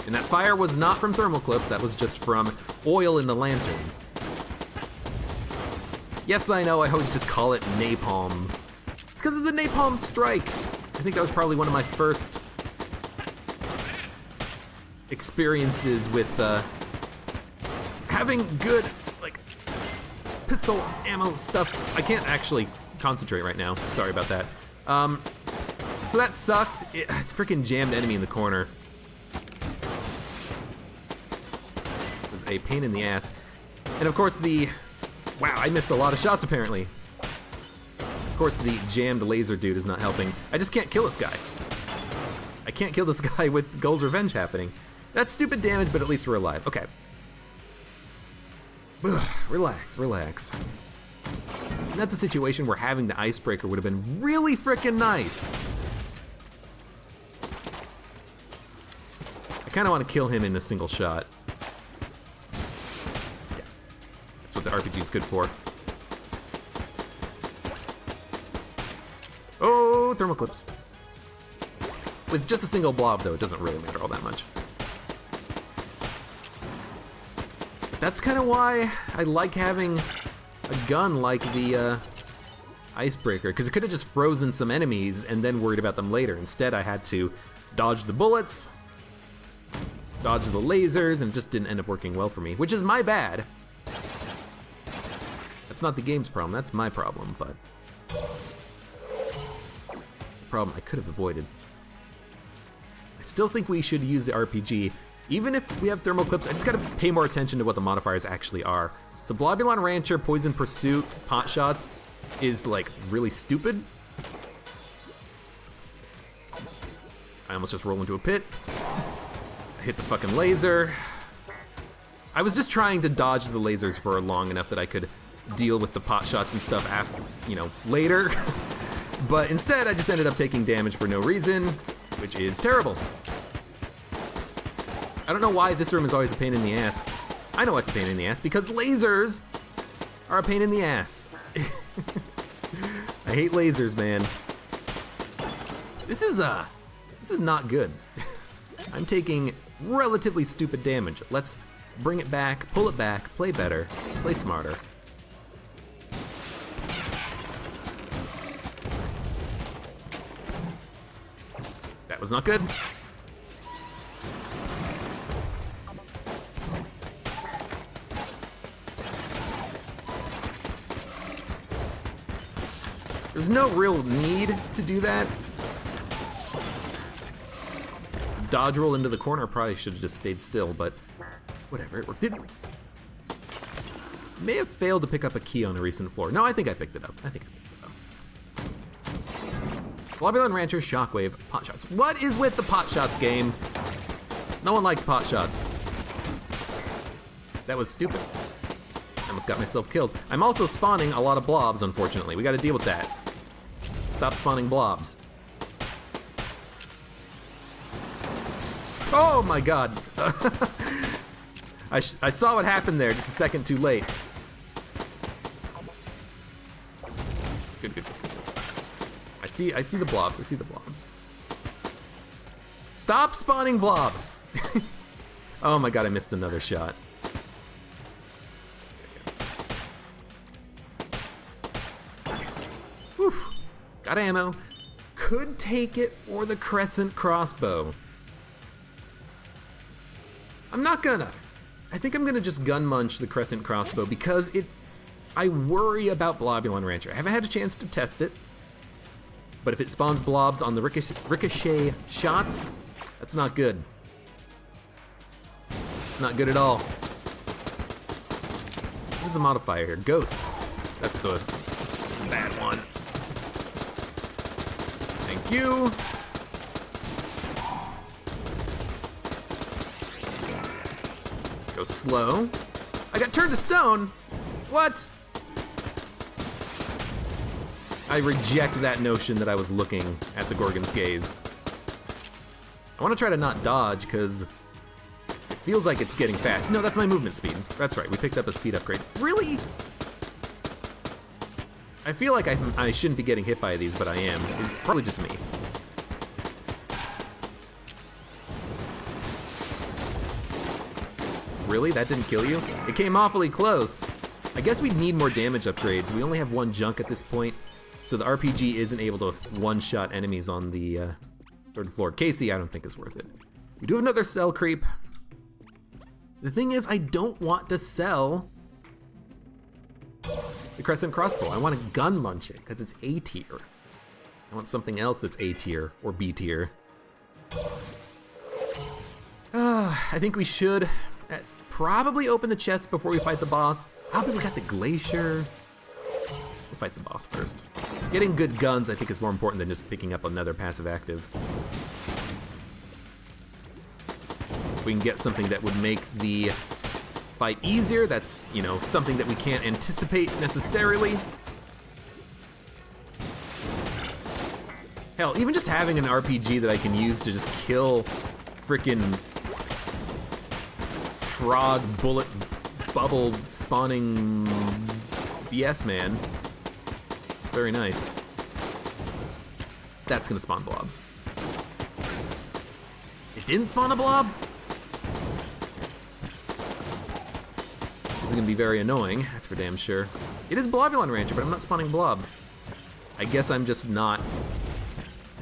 And that fire was not from thermal clips, that was just from oil in the lantern. Yes, I know, I always just call it napalm. It's because of the napalm strike. I think that was probably one of my first experiences with having good, like, pistol ammo stuff. I can't actually concentrate right now. Sorry about that. So that sucked. It's freaking jammed enemy in the corner. It was a pain in the ass. And of course wow, I missed a lot of shots apparently. Of course the jammed laser dude is not helping. I just can't kill this guy. I can't kill this guy with Gull's Revenge happening. That's stupid damage, but at least we're alive. Okay. Relax, relax. And that's a situation where having the icebreaker would have been really freaking nice. I kind of want to kill him in a single shot. Yeah, that's what the RPG is good for. Oh, thermal clips. With just a single blob, though, it doesn't really matter all that much. But that's kind of why I like having a gun like the icebreaker, because it could have just frozen some enemies and then worried about them later. Instead, I had to dodge the bullets, dodge the lasers, and it just didn't end up working well for me, which is my bad. That's not the game's problem, that's my problem, but it's a problem I could have avoided. I still think we should use the RPG. Even if we have thermal clips, I just gotta pay more attention to what the modifiers actually are. So Blobulon Rancher, Poison Pursuit, Pot Shots is like really stupid. I almost just rolled into a pit. I hit the fucking laser. I was just trying to dodge the lasers for long enough that I could deal with the pot shots and stuff after, later. But instead, I just ended up taking damage for no reason, which is terrible. I don't know why this room is always a pain in the ass. I know it's a pain in the ass, because lasers are a pain in the ass. I hate lasers, man. This is not good. I'm taking relatively stupid damage. Let's bring it back, pull it back, play better, play smarter. was not good. There's no real need to do that. Dodge roll into the corner, probably should have just stayed still, but whatever, it worked. May have failed to pick up a key on a recent floor. No, I think I picked it up. Globulon Rancher, Shockwave, pot shots. What is with the pot shots game? No one likes pot shots. That was stupid. I almost got myself killed. I'm also spawning a lot of blobs, unfortunately. We gotta deal with that. Stop spawning blobs. Oh my god. I saw what happened there just a second too late. Good. I see the blobs. Stop spawning blobs. Oh my god, I missed another shot. Whew. Got ammo. Could take it for the crescent crossbow. I'm not gonna. I think I'm gonna just gun munch the crescent crossbow because I worry about Globulon Rancher. I haven't had a chance to test it, but if it spawns blobs on the ricochet shots, that's not good. It's not good at all. What is the modifier here? Ghosts. That's the bad one. Thank you. Go slow. I got turned to stone. What? I reject that notion that I was looking at the Gorgon's gaze. I want to try to not dodge because it feels like it's getting fast. No, that's my movement speed. That's right, we picked up a speed upgrade. Really? I feel like I shouldn't be getting hit by these, but I am. It's probably just me. Really? That didn't kill you? It came awfully close. I guess we'd need more damage upgrades. We only have one junk at this point, so the RPG isn't able to one-shot enemies on the third floor. Casey, I don't think is worth it. We do have another cell creep. The thing is, I don't want to sell the Crescent Crossbow. I want to gun munch it, because it's A tier. I want something else that's A tier, or B tier. I think we should probably open the chest before we fight the boss. How about we got the glacier? We'll fight the boss first. Getting good guns, I think, is more important than just picking up another passive active. If we can get something that would make the fight easier, that's, you know, something that we can't anticipate necessarily. Hell, even just having an RPG that I can use to just kill frickin' frog bullet bubble spawning BS man. It's very nice. That's gonna spawn blobs. It didn't spawn a blob? This is gonna be very annoying, that's for damn sure. It is Globulon Rancher, but I'm not spawning blobs. I guess I'm just not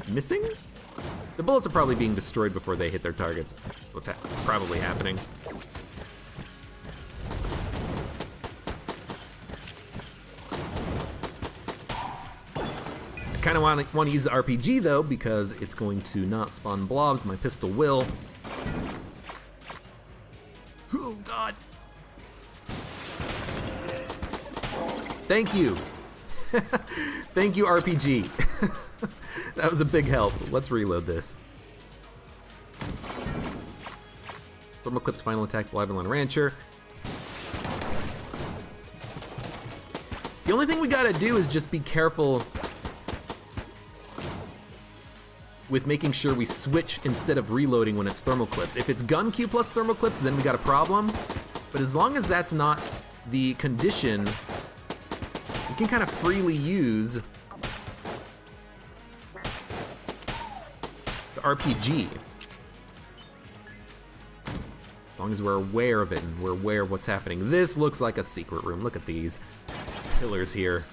missing? The bullets are probably being destroyed before they hit their targets. That's what's probably happening. I kind of want to use the RPG though, because it's going to not spawn blobs. My pistol will. Oh god. Thank you. Thank you, RPG. That was a big help. Let's reload this. Thermoclip's final attack, Globulon Rancher. The only thing we gotta do is just be careful with making sure we switch instead of reloading when it's Thermoclips. If it's Gun Q plus Thermoclips, then we got a problem. But as long as that's not the condition, we can kind of freely use the RPG. As long as we're aware of it and we're aware of what's happening. This looks like a secret room. Look at these pillars here.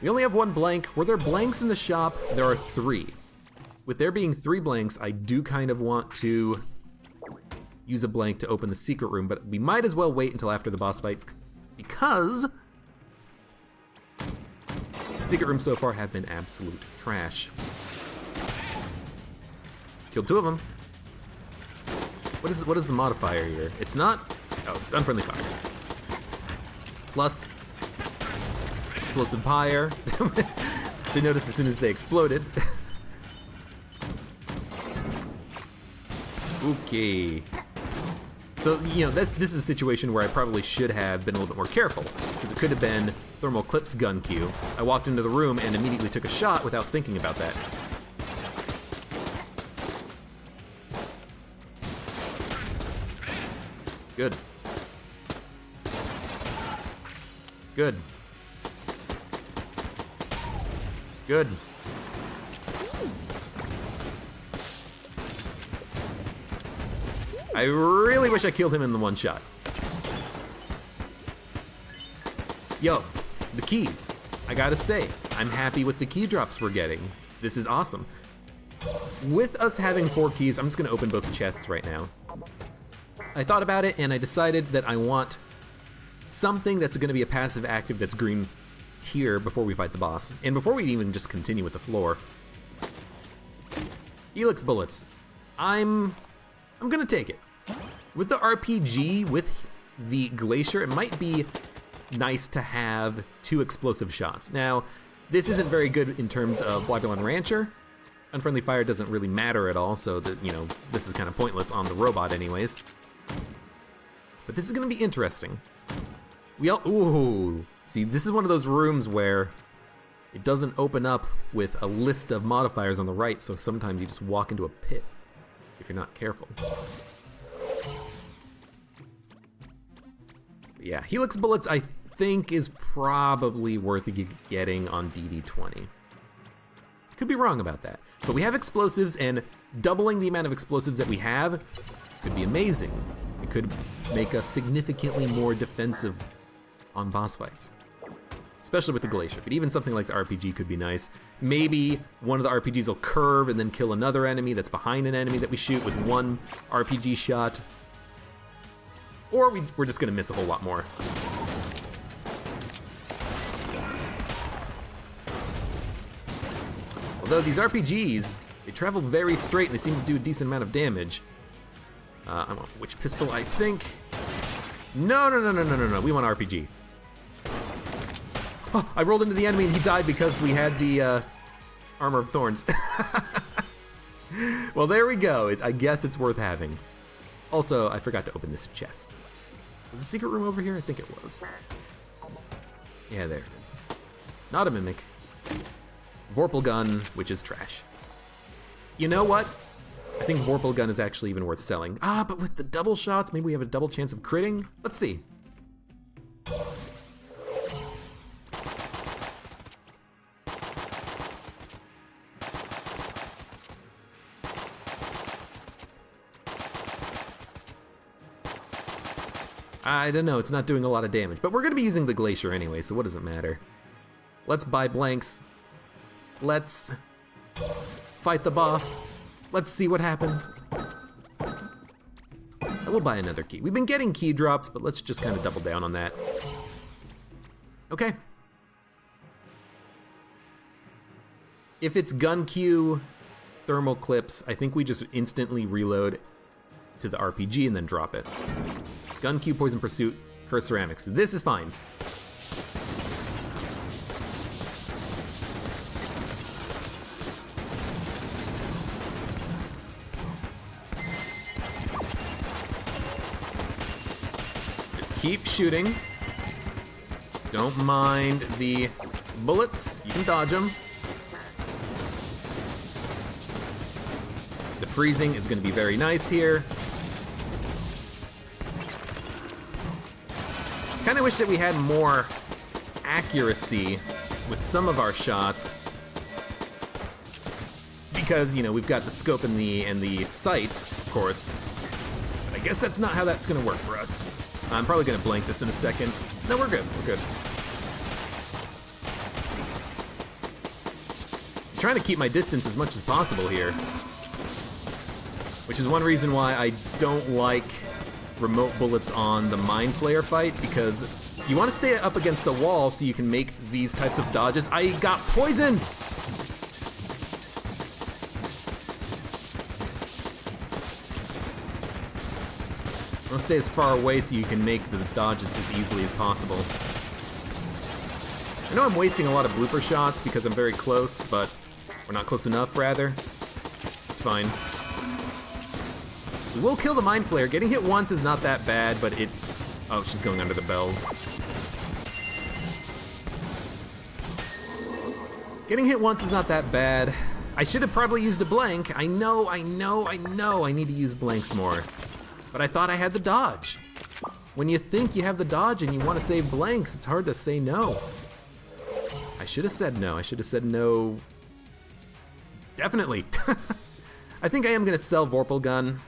We only have one blank. Were there blanks in the shop? There are 3. with there being 3 blanks, I do kind of want to use a blank to open the secret room, but we might as well wait until after the boss fight, because the secret rooms so far have been absolute trash. Killed 2 of them. What is the modifier here? It's not, oh, it's unfriendly fire. Plus explosive fire, which I noticed as soon as they exploded. Okay. So, you know, this is a situation where I probably should have been a little bit more careful, because it could have been Thermal Clip's gun cue. I walked into the room and immediately took a shot without thinking about that. Good. Good. Good. I really wish I killed him in the one shot. Yo, the keys. I gotta say, I'm happy with the key drops we're getting. This is awesome. With us having 4 keys, I'm just gonna open both chests right now. I thought about it and I decided that I want something that's gonna be a passive active that's green tier before we fight the boss. And before we even just continue with the floor. Helix bullets. I'm gonna take it. With the RPG, with the Glacier, it might be nice to have 2 explosive shots. Now, this isn't very good in terms of Bloodborne Rancher. Unfriendly fire doesn't really matter at all, so that, you know, this is kind of pointless on the robot anyways. But this is gonna be interesting. Ooh, see, this is one of those rooms where it doesn't open up with a list of modifiers on the right, so sometimes you just walk into a pit if you're not careful. But yeah, Helix bullets I think is probably worth getting on DD20. Could be wrong about that. But we have explosives, and doubling the amount of explosives that we have could be amazing. It could make us significantly more defensive on boss fights. Especially with the Glacier, but even something like the RPG could be nice. Maybe one of the RPGs will curve and then kill another enemy that's behind an enemy that we shoot with 1 RPG shot. Or we're just gonna miss a whole lot more. Although these RPGs, they travel very straight and they seem to do a decent amount of damage. I want which pistol, I think. No, we want RPG. Oh, I rolled into the enemy and he died because we had the Armor of Thorns. Well, there we go. I guess it's worth having. Also, I forgot to open this chest. Was the secret room over here? I think it was. Yeah, there it is. Not a mimic. Vorpal gun, which is trash. You know what? I think Vorpal gun is actually even worth selling. Ah, but with the double shots, maybe we have a double chance of critting? Let's see. I don't know, it's not doing a lot of damage, but we're gonna be using the Glacier anyway, so what does it matter? Let's buy blanks. Let's fight the boss. Let's see what happens. I will buy another key. We've been getting key drops, but let's just kind of double down on that. Okay. If it's gun Q, thermal clips, I think we just instantly reload to the RPG and then drop it. Gun Q, poison pursuit, her ceramics. This is fine. Just keep shooting. Don't mind the bullets. You can dodge them. The freezing is going to be very nice here. Kind of wish that we had more accuracy with some of our shots, because, you know, we've got the scope and the sight, of course. But I guess that's not how that's going to work for us. I'm probably going to blank this in a second. No, we're good. We're good. trying to keep my distance as much as possible here. Which is one reason why I don't like remote bullets on the Mind Flayer fight, because you want to stay up against the wall so you can make these types of dodges. I got poisoned! I want to stay as far away so you can make the dodges as easily as possible. I know I'm wasting a lot of blooper shots because I'm very close, but we're not close enough, rather. It's fine. We will kill the Mind Flayer. Getting hit once is not that bad, but it's... Oh, she's going under the bells. Getting hit once is not that bad. I should have probably used a blank. I know I need to use blanks more. But I thought I had the dodge. When you think you have the dodge and you want to save blanks, it's hard to say no. I should have said no. I should have said no. Definitely. I think I am going to sell Vorpal Gun.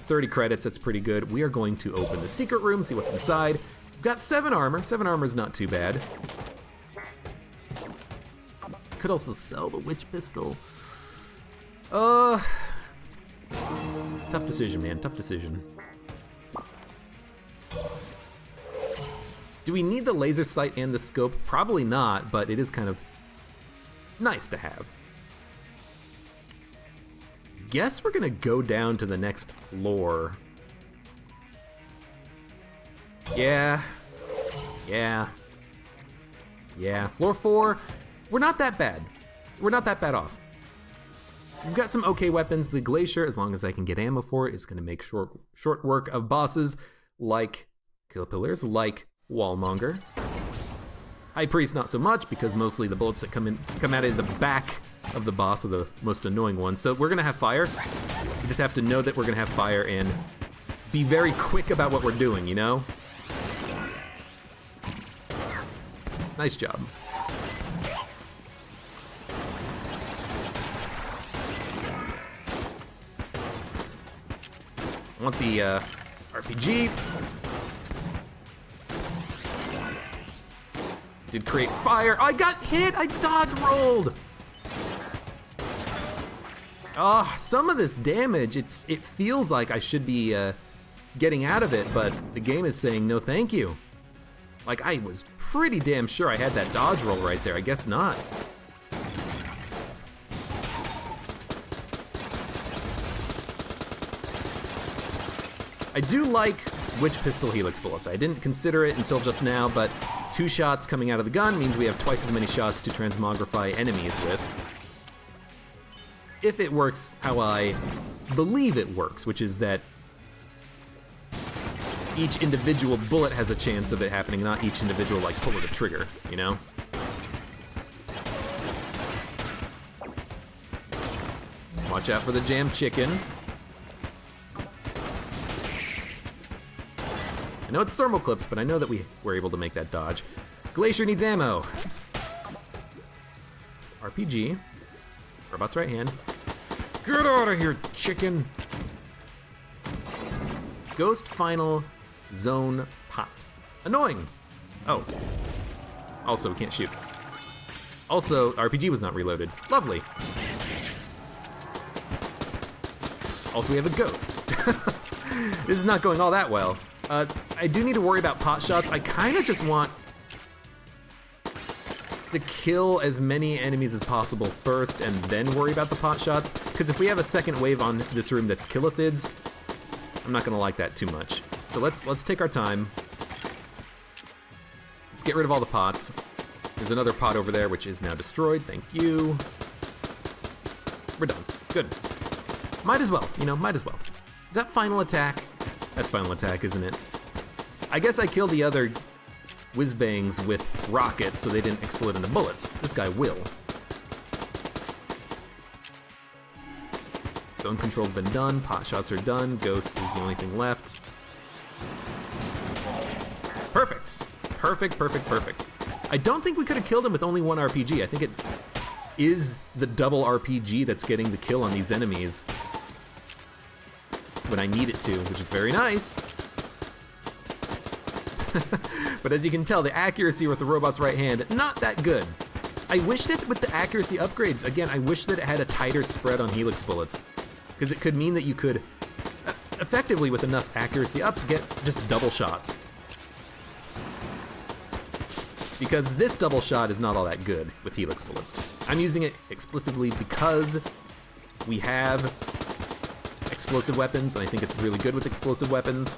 30 credits, that's pretty good. We are going to open the secret room, see what's inside. We've got 7 armor. 7 armor is not too bad. Could also sell the witch pistol. It's a tough decision, man. Tough decision. Do we need the laser sight and the scope? Probably not, but it is kind of nice to have. Guess we're gonna go down to the next floor. Yeah. Floor 4. We're not that bad. We're not that bad off. We've got some okay weapons. The Glacier, as long as I can get ammo for it, is gonna make short work of bosses like Kill Pillars, like Wallmonger. High Priest, not so much, because mostly the bullets that come out of the back of the boss are the most annoying ones. So we're gonna have fire. We just have to know that we're gonna have fire and be very quick about what we're doing, you know? Nice job. I want the RPG. Did create fire. I got hit! I dodge rolled! Oh, some of this damage, it feels like I should be getting out of it, but the game is saying no thank you. Like, I was pretty damn sure I had that dodge roll right there. I guess not. I do like Witch Pistol Helix bullets. I didn't consider it until just now, but 2 shots coming out of the gun means we have twice as many shots to transmogrify enemies with. If it works how I believe it works, which is that each individual bullet has a chance of it happening, not each individual, like, pull of the trigger, you know? Watch out for the jam chicken. I know it's thermal clips, but I know that we were able to make that dodge. Glacier needs ammo. RPG. Robot's right hand. Get out of here, chicken! Ghost Final Zone Pot. Annoying! Oh. Also, we can't shoot. Also, RPG was not reloaded. Lovely. Also, we have a ghost. This is not going all that well. I do need to worry about pot shots. I kind of just want to kill as many enemies as possible first and then worry about the pot shots, because if we have a second wave on this room that's Killithids, I'm not gonna like that too much. So let's take our time. Let's get rid of all the pots. There's another pot over there which is now destroyed. Thank you. We're done. Good. Might as well, you know, might as well. Is that final attack? That's final attack, isn't it? I guess I killed the other whiz-bangs with rockets so they didn't explode into bullets. This guy will. Zone control's been done, pot shots are done, ghost is the only thing left. Perfect. Perfect. I don't think we could have killed him with only 1 RPG. I think it is the double RPG that's getting the kill on these enemies when I need it to, which is very nice. But as you can tell, the accuracy with the robot's right hand, not that good. I wish that with the accuracy upgrades, again, I wish that it had a tighter spread on helix bullets, because it could mean that you could, effectively with enough accuracy ups, get just double shots. Because this double shot is not all that good with helix bullets. I'm using it explicitly because we have explosive weapons, and I think it's really good with explosive weapons.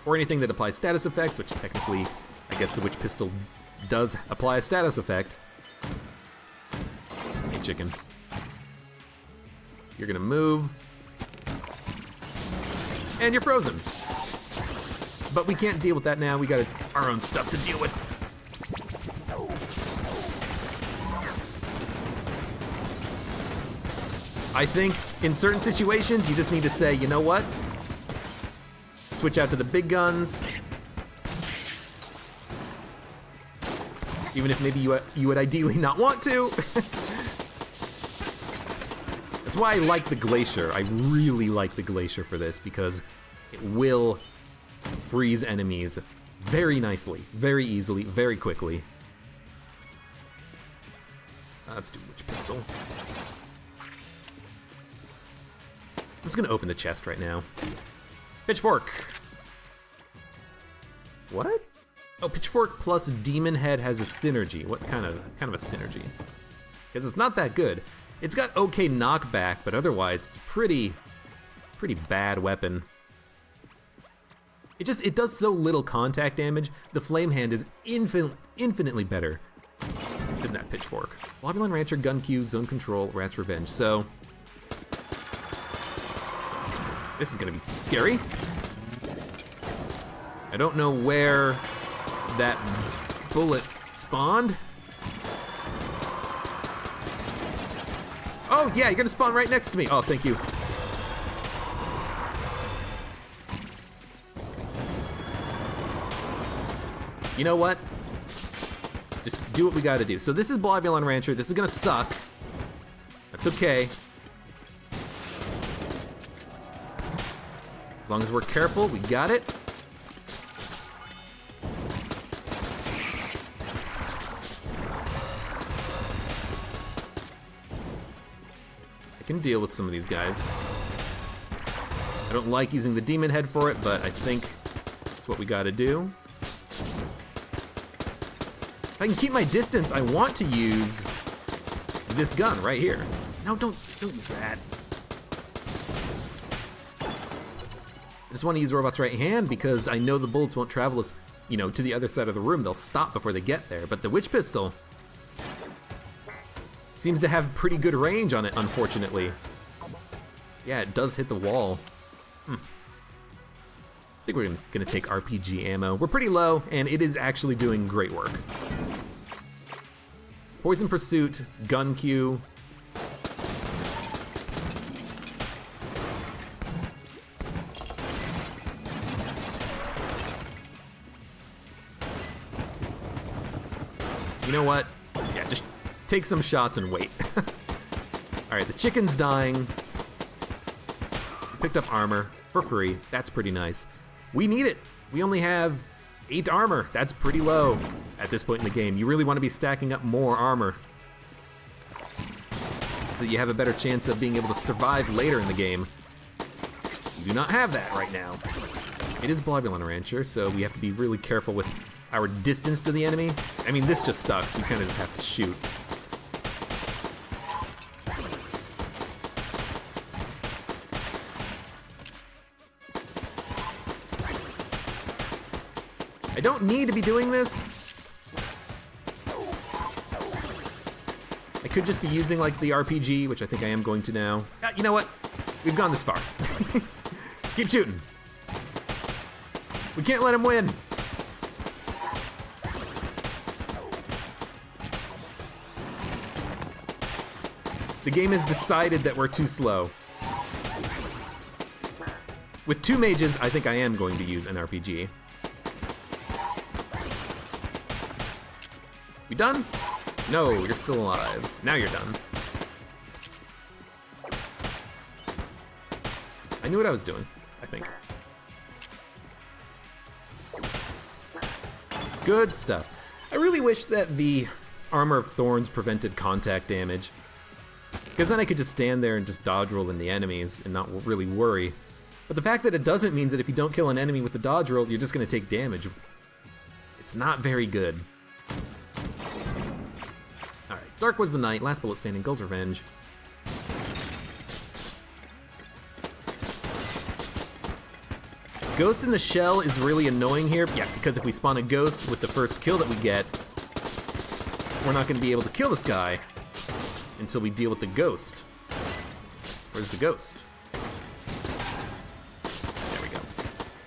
Or anything that applies status effects, which technically, I guess the witch pistol does apply a status effect. Hey, chicken. You're gonna move. And you're frozen. But we can't deal with that now. We got our own stuff to deal with. I think in certain situations, you just need to say, you know what? Switch out to the big guns. Even if maybe you would ideally not want to. That's why I like the Glacier. I really like the Glacier for this because it will freeze enemies very nicely, very easily, very quickly. Let's do Witch Pistol. I'm just gonna open the chest right now. Pitchfork. What? Oh, Pitchfork plus Demon Head has a synergy. What kind of a synergy? Because it's not that good. It's got okay knockback, but otherwise it's a pretty bad weapon. It does so little contact damage. The Flame Hand is infinitely better than that Pitchfork. Globulin Rancher, Gun Q, Zone Control, Rat's Revenge. So this is gonna be scary. I don't know where that bullet spawned. Oh yeah, you're gonna spawn right next to me. Oh, thank you. You know what? Just do what we gotta do. So this is Globulin Rancher. This is gonna suck. That's okay. As long as we're careful, we got it. I can deal with some of these guys. I don't like using the Demon Head for it, but I think that's what we gotta do. If I can keep my distance, I want to use this gun right here. No, don't use that. I just want to use Robot's right hand because I know the bullets won't travel as, to the other side of the room. They'll stop before they get there. But the Witch Pistol seems to have pretty good range on it, unfortunately. Yeah, it does hit the wall. I think we're gonna take RPG ammo. We're pretty low, and it is actually doing great work. Poison Pursuit, Gun Q. You know what? Yeah, just take some shots and wait. Alright, the chicken's dying. Picked up armor for free. That's pretty nice. We need it. We only have 8 armor. That's pretty low at this point in the game. You really want to be stacking up more armor so you have a better chance of being able to survive later in the game. You do not have that right now. It is Globulin Rancher, so we have to be really careful with our distance to the enemy. I mean, this just sucks. We kind of just have to shoot. I don't need to be doing this. I could just be using like the RPG, which I think I am going to now. You know what? We've gone this far. Keep shooting. We can't let him win. The game has decided that we're too slow. With 2 mages, I think I am going to use an RPG. We done? No, you're still alive. Now you're done. I knew what I was doing, I think. Good stuff. I really wish that the Armor of Thorns prevented contact damage. Because then I could just stand there and just dodge roll in the enemies and not really worry. But the fact that it doesn't means that if you don't kill an enemy with the dodge roll, you're just going to take damage. It's not very good. Alright, Dark was the Knight, last bullet standing, Gull's Revenge. Ghost in the Shell is really annoying here. Yeah, because if we spawn a ghost with the first kill that we get, we're not going to be able to kill this guy until we deal with the ghost. Where's the ghost? There we go.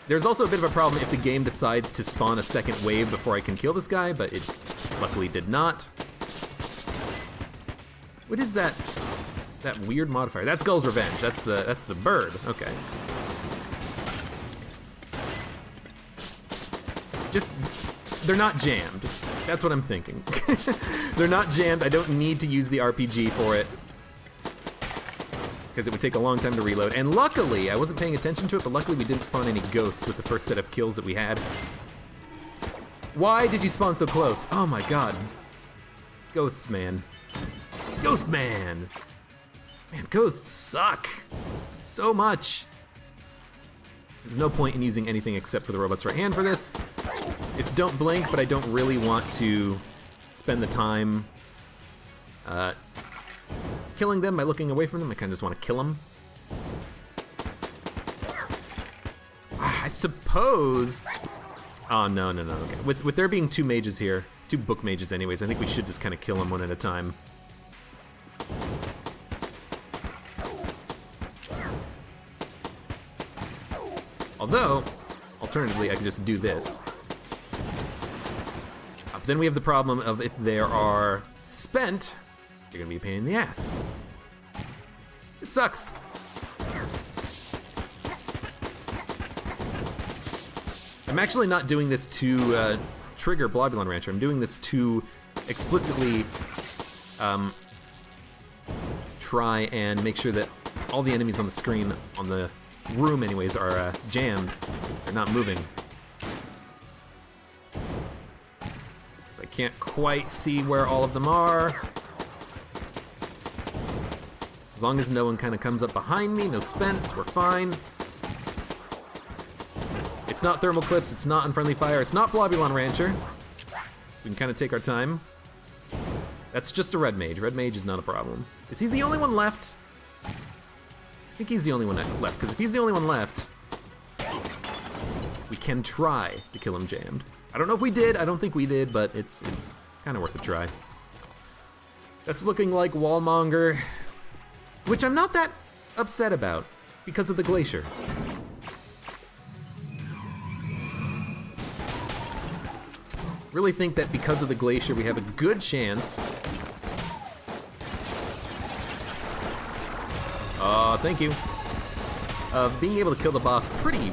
There's also a bit of a problem if the game decides to spawn a second wave before I can kill this guy, but it luckily did not. What is that? That weird modifier. That's Gull's Revenge. That's the bird. Okay. Just, they're not jammed. That's what I'm thinking. They're not jammed. I don't need to use the RPG for it, because it would take a long time to reload. And luckily, I wasn't paying attention to it, but luckily we didn't spawn any ghosts with the first set of kills that we had. Why did you spawn so close? Oh my god. Ghosts, man. Ghost man! Man, ghosts suck so much. There's no point in using anything except for the robot's right hand for this. It's don't blink, but I don't really want to spend the time killing them by looking away from them. I kind of just want to kill them. I suppose... Oh, no. Okay. With there being two mages here, two book mages anyways, I think we should just kind of kill them one at a time. Although, alternatively, I can just do this. But then we have the problem of if they are spent, they're gonna be a pain in the ass. It sucks. I'm actually not doing this to trigger Blobulon Rancher. I'm doing this to explicitly try and make sure that all the enemies on the screen, on the room anyways, are jammed. They're not moving. So I can't quite see where all of them are. As long as no one kind of comes up behind me, no spents, we're fine. It's not thermal clips, it's not unfriendly fire, it's not Blobulon Rancher. We can kind of take our time. That's just a red mage. Red mage is not a problem. Is he the only one left? I think he's the only one left, because if he's the only one left, we can try to kill him jammed. I don't know if we did, I don't think we did, but it's kind of worth a try. That's looking like Wallmonger, which I'm not that upset about, because of the glacier. Really think that because of the glacier, we have a good chance. Thank you. Of being able to kill the boss pretty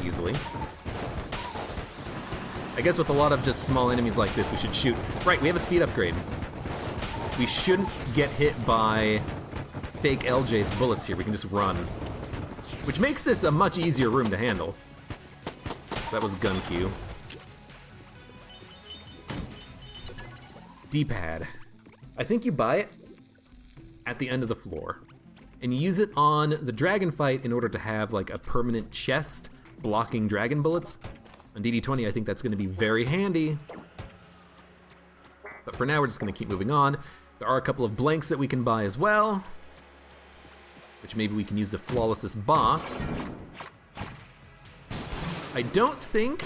easily. I guess with a lot of just small enemies like this, we should shoot. Right, we have a speed upgrade. We shouldn't get hit by fake LJ's bullets here. We can just run. Which makes this a much easier room to handle. That was gun Q. D-pad. I think you buy it at the end of the floor. And you use it on the dragon fight in order to have like a permanent chest blocking dragon bullets. On DD20, I think that's going to be very handy. But for now, we're just going to keep moving on. There are a couple of blanks that we can buy as well, which maybe we can use to flawless this boss. I don't think...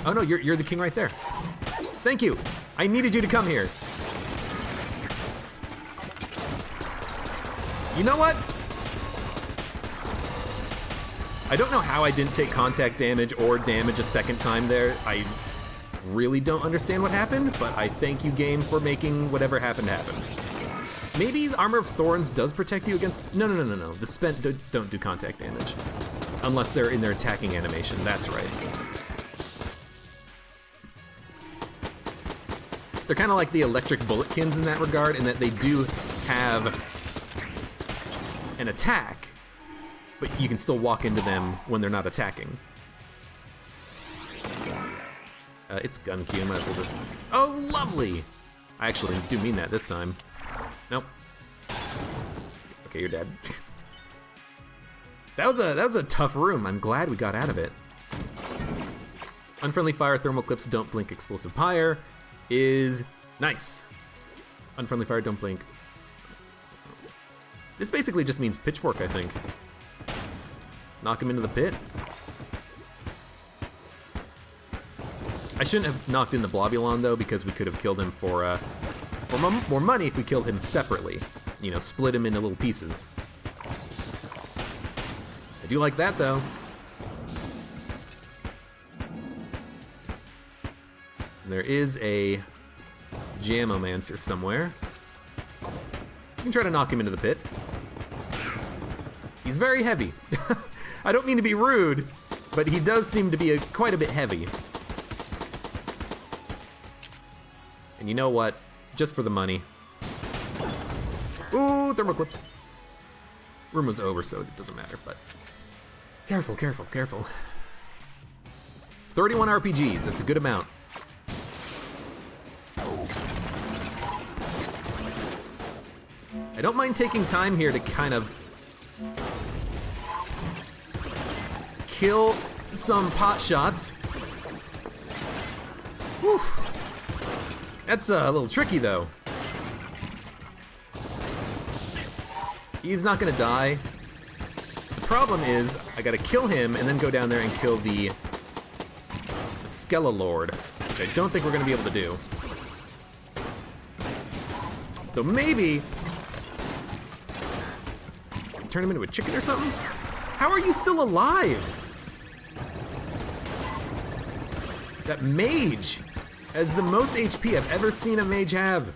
Oh no, you're the king right there. Thank you. I needed you to come here. You know what? I don't know how I didn't take contact damage or damage a second time there. I really don't understand what happened, but I thank you, game, for making whatever happened happen. Maybe the Armor of Thorns does protect you against... No. The spent don't do contact damage. Unless they're in their attacking animation, that's right. They're kind of like the electric bulletkins in that regard, in that they do have an attack, but you can still walk into them when they're not attacking. It's gun Q, might as well just... Oh, lovely! I actually do mean that this time. Nope. Okay, you're dead. That was a tough room. I'm glad we got out of it. Unfriendly fire, thermal clips, don't blink, explosive pyre is nice. Unfriendly fire, don't blink. This basically just means pitchfork, I think. Knock him into the pit. I shouldn't have knocked in the Blobulon though, because we could have killed him for more money if we killed him separately. You know, split him into little pieces. I do like that though. There is a Jamomancer somewhere. You can try to knock him into the pit. He's very heavy. I don't mean to be rude, but he does seem to be quite a bit heavy. And you know what? Just for the money. Ooh, thermal clips. Room was over, so it doesn't matter, but... Careful, careful, careful. 31 RPGs, that's a good amount. I don't mind taking time here to kind of kill some pot shots. Whew. That's a little tricky though. He's not gonna die. The problem is I gotta kill him and then go down there and kill the Skelalord, which I don't think we're gonna be able to do. So maybe turn him into a chicken or something? How are you still alive? That mage has the most HP I've ever seen a mage have.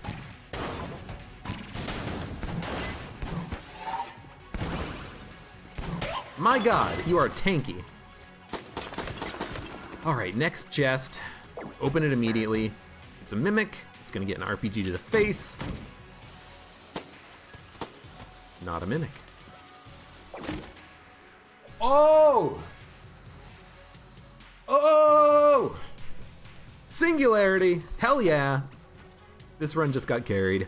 My god, you are tanky. Alright, next chest. Open it immediately. It's a mimic. It's gonna get an RPG to the face. Not a mimic. Oh! Oh! Singularity! Hell yeah! This run just got carried.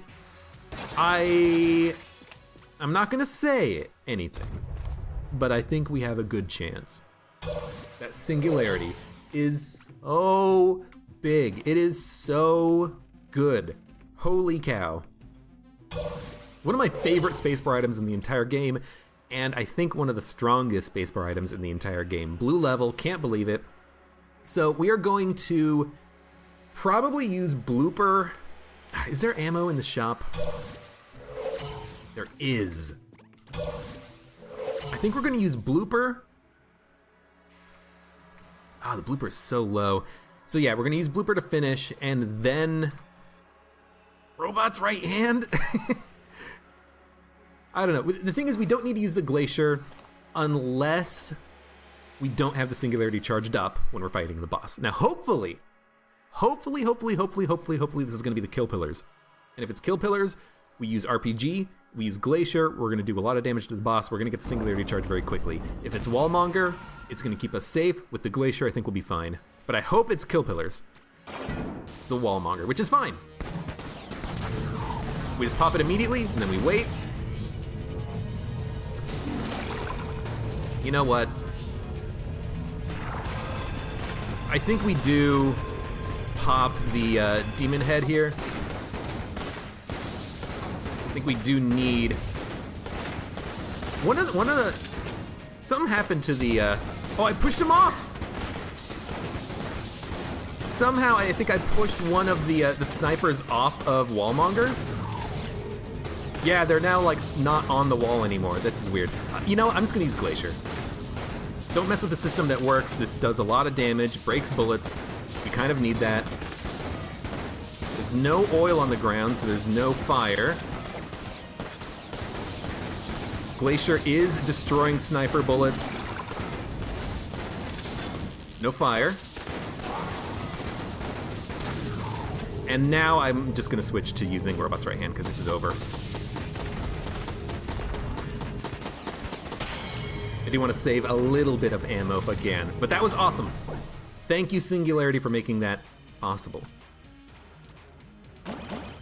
I'm not gonna say anything, but I think we have a good chance. That singularity is so big. It is so good. Holy cow. One of my favorite spacebar items in the entire game, and I think one of the strongest spacebar items in the entire game. Blue level, can't believe it. So we are going to probably use Blooper. Is there ammo in the shop? There is. I think we're gonna use Blooper. Ah, the Blooper is so low. So yeah, we're gonna use Blooper to finish, and then Robot's right hand. I don't know. The thing is, we don't need to use the Glacier unless we don't have the Singularity charged up when we're fighting the boss. Now, hopefully, this is gonna be the Kill Pillars. And if it's Kill Pillars, we use RPG, we use Glacier, we're gonna do a lot of damage to the boss, we're gonna get the Singularity charge very quickly. If it's Wallmonger, it's gonna keep us safe. With the Glacier, I think we'll be fine. But I hope it's Kill Pillars. It's the Wallmonger, which is fine. We just pop it immediately, and then we wait. You know what? I think we do pop the demon head here. I think we do need one of the something happened to the oh, I pushed him off. Somehow I think I pushed one of the snipers off of Wallmonger. Yeah, they're now like not on the wall anymore. This is weird. You know, I'm just gonna use Glacier. Don't mess with the system that works. This does a lot of damage, breaks bullets. We kind of need that. There's no oil on the ground, so there's no fire. Glacier is destroying sniper bullets. No fire. And now I'm just gonna switch to using Robot's right hand because this is over. I do want to save a little bit of ammo if I can, but that was awesome. Thank you, Singularity, for making that possible.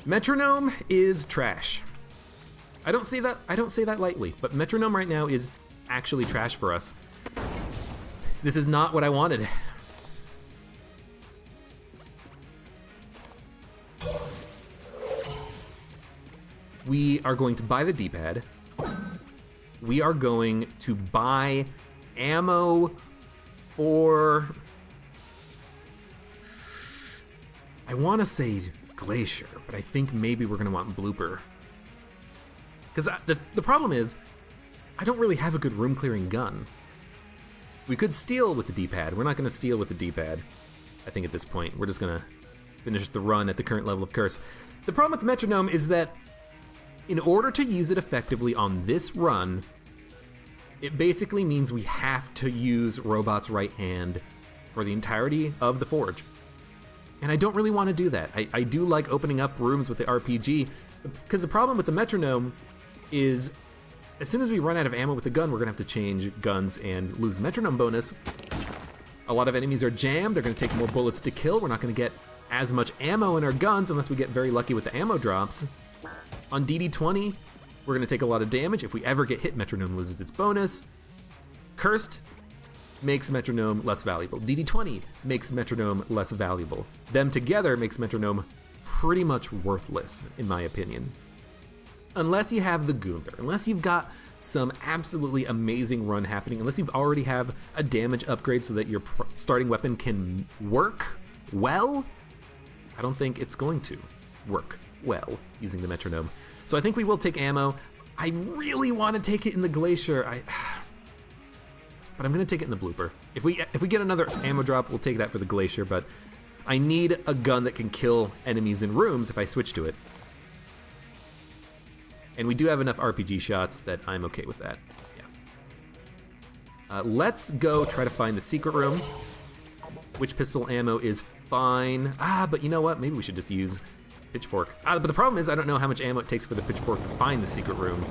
Metronome is trash. I don't say that lightly, but Metronome right now is actually trash for us. This is not what I wanted. We are going to buy the D-pad. We are going to buy ammo for... I want to say Glacier, but I think maybe we're going to want Blooper. Because the problem is, I don't really have a good room clearing gun. We could steal with the D-pad. We're not going to steal with the D-pad, I think, at this point. We're just going to finish the run at the current level of Curse. The problem with the Metronome is that in order to use it effectively on this run, it basically means we have to use Robot's right hand for the entirety of the Forge. And I don't really want to do that. I do like opening up rooms with the RPG, because the problem with the Metronome is as soon as we run out of ammo with the gun, we're going to have to change guns and lose the Metronome bonus. A lot of enemies are jammed. They're going to take more bullets to kill. We're not going to get as much ammo in our guns unless we get very lucky with the ammo drops. On DD20, we're going to take a lot of damage. If we ever get hit, Metronome loses its bonus. Cursed makes Metronome less valuable. DD20 makes Metronome less valuable. Them together makes Metronome pretty much worthless, in my opinion. Unless you have the Gunther, unless you've got some absolutely amazing run happening, unless you've already have a damage upgrade so that your starting weapon can work well, I don't think it's going to work well using the Metronome. So I think we will take ammo. I really want to take it in the Glacier, but I'm going to take it in the Blooper. If we get another ammo drop, we'll take that for the Glacier, but I need a gun that can kill enemies in rooms if I switch to it. And we do have enough RPG shots that I'm okay with that. Yeah. Let's go try to find the secret room. Which pistol ammo is fine. But you know what? Maybe we should just use Pitchfork. But the problem is I don't know how much ammo it takes for the Pitchfork to find the secret room.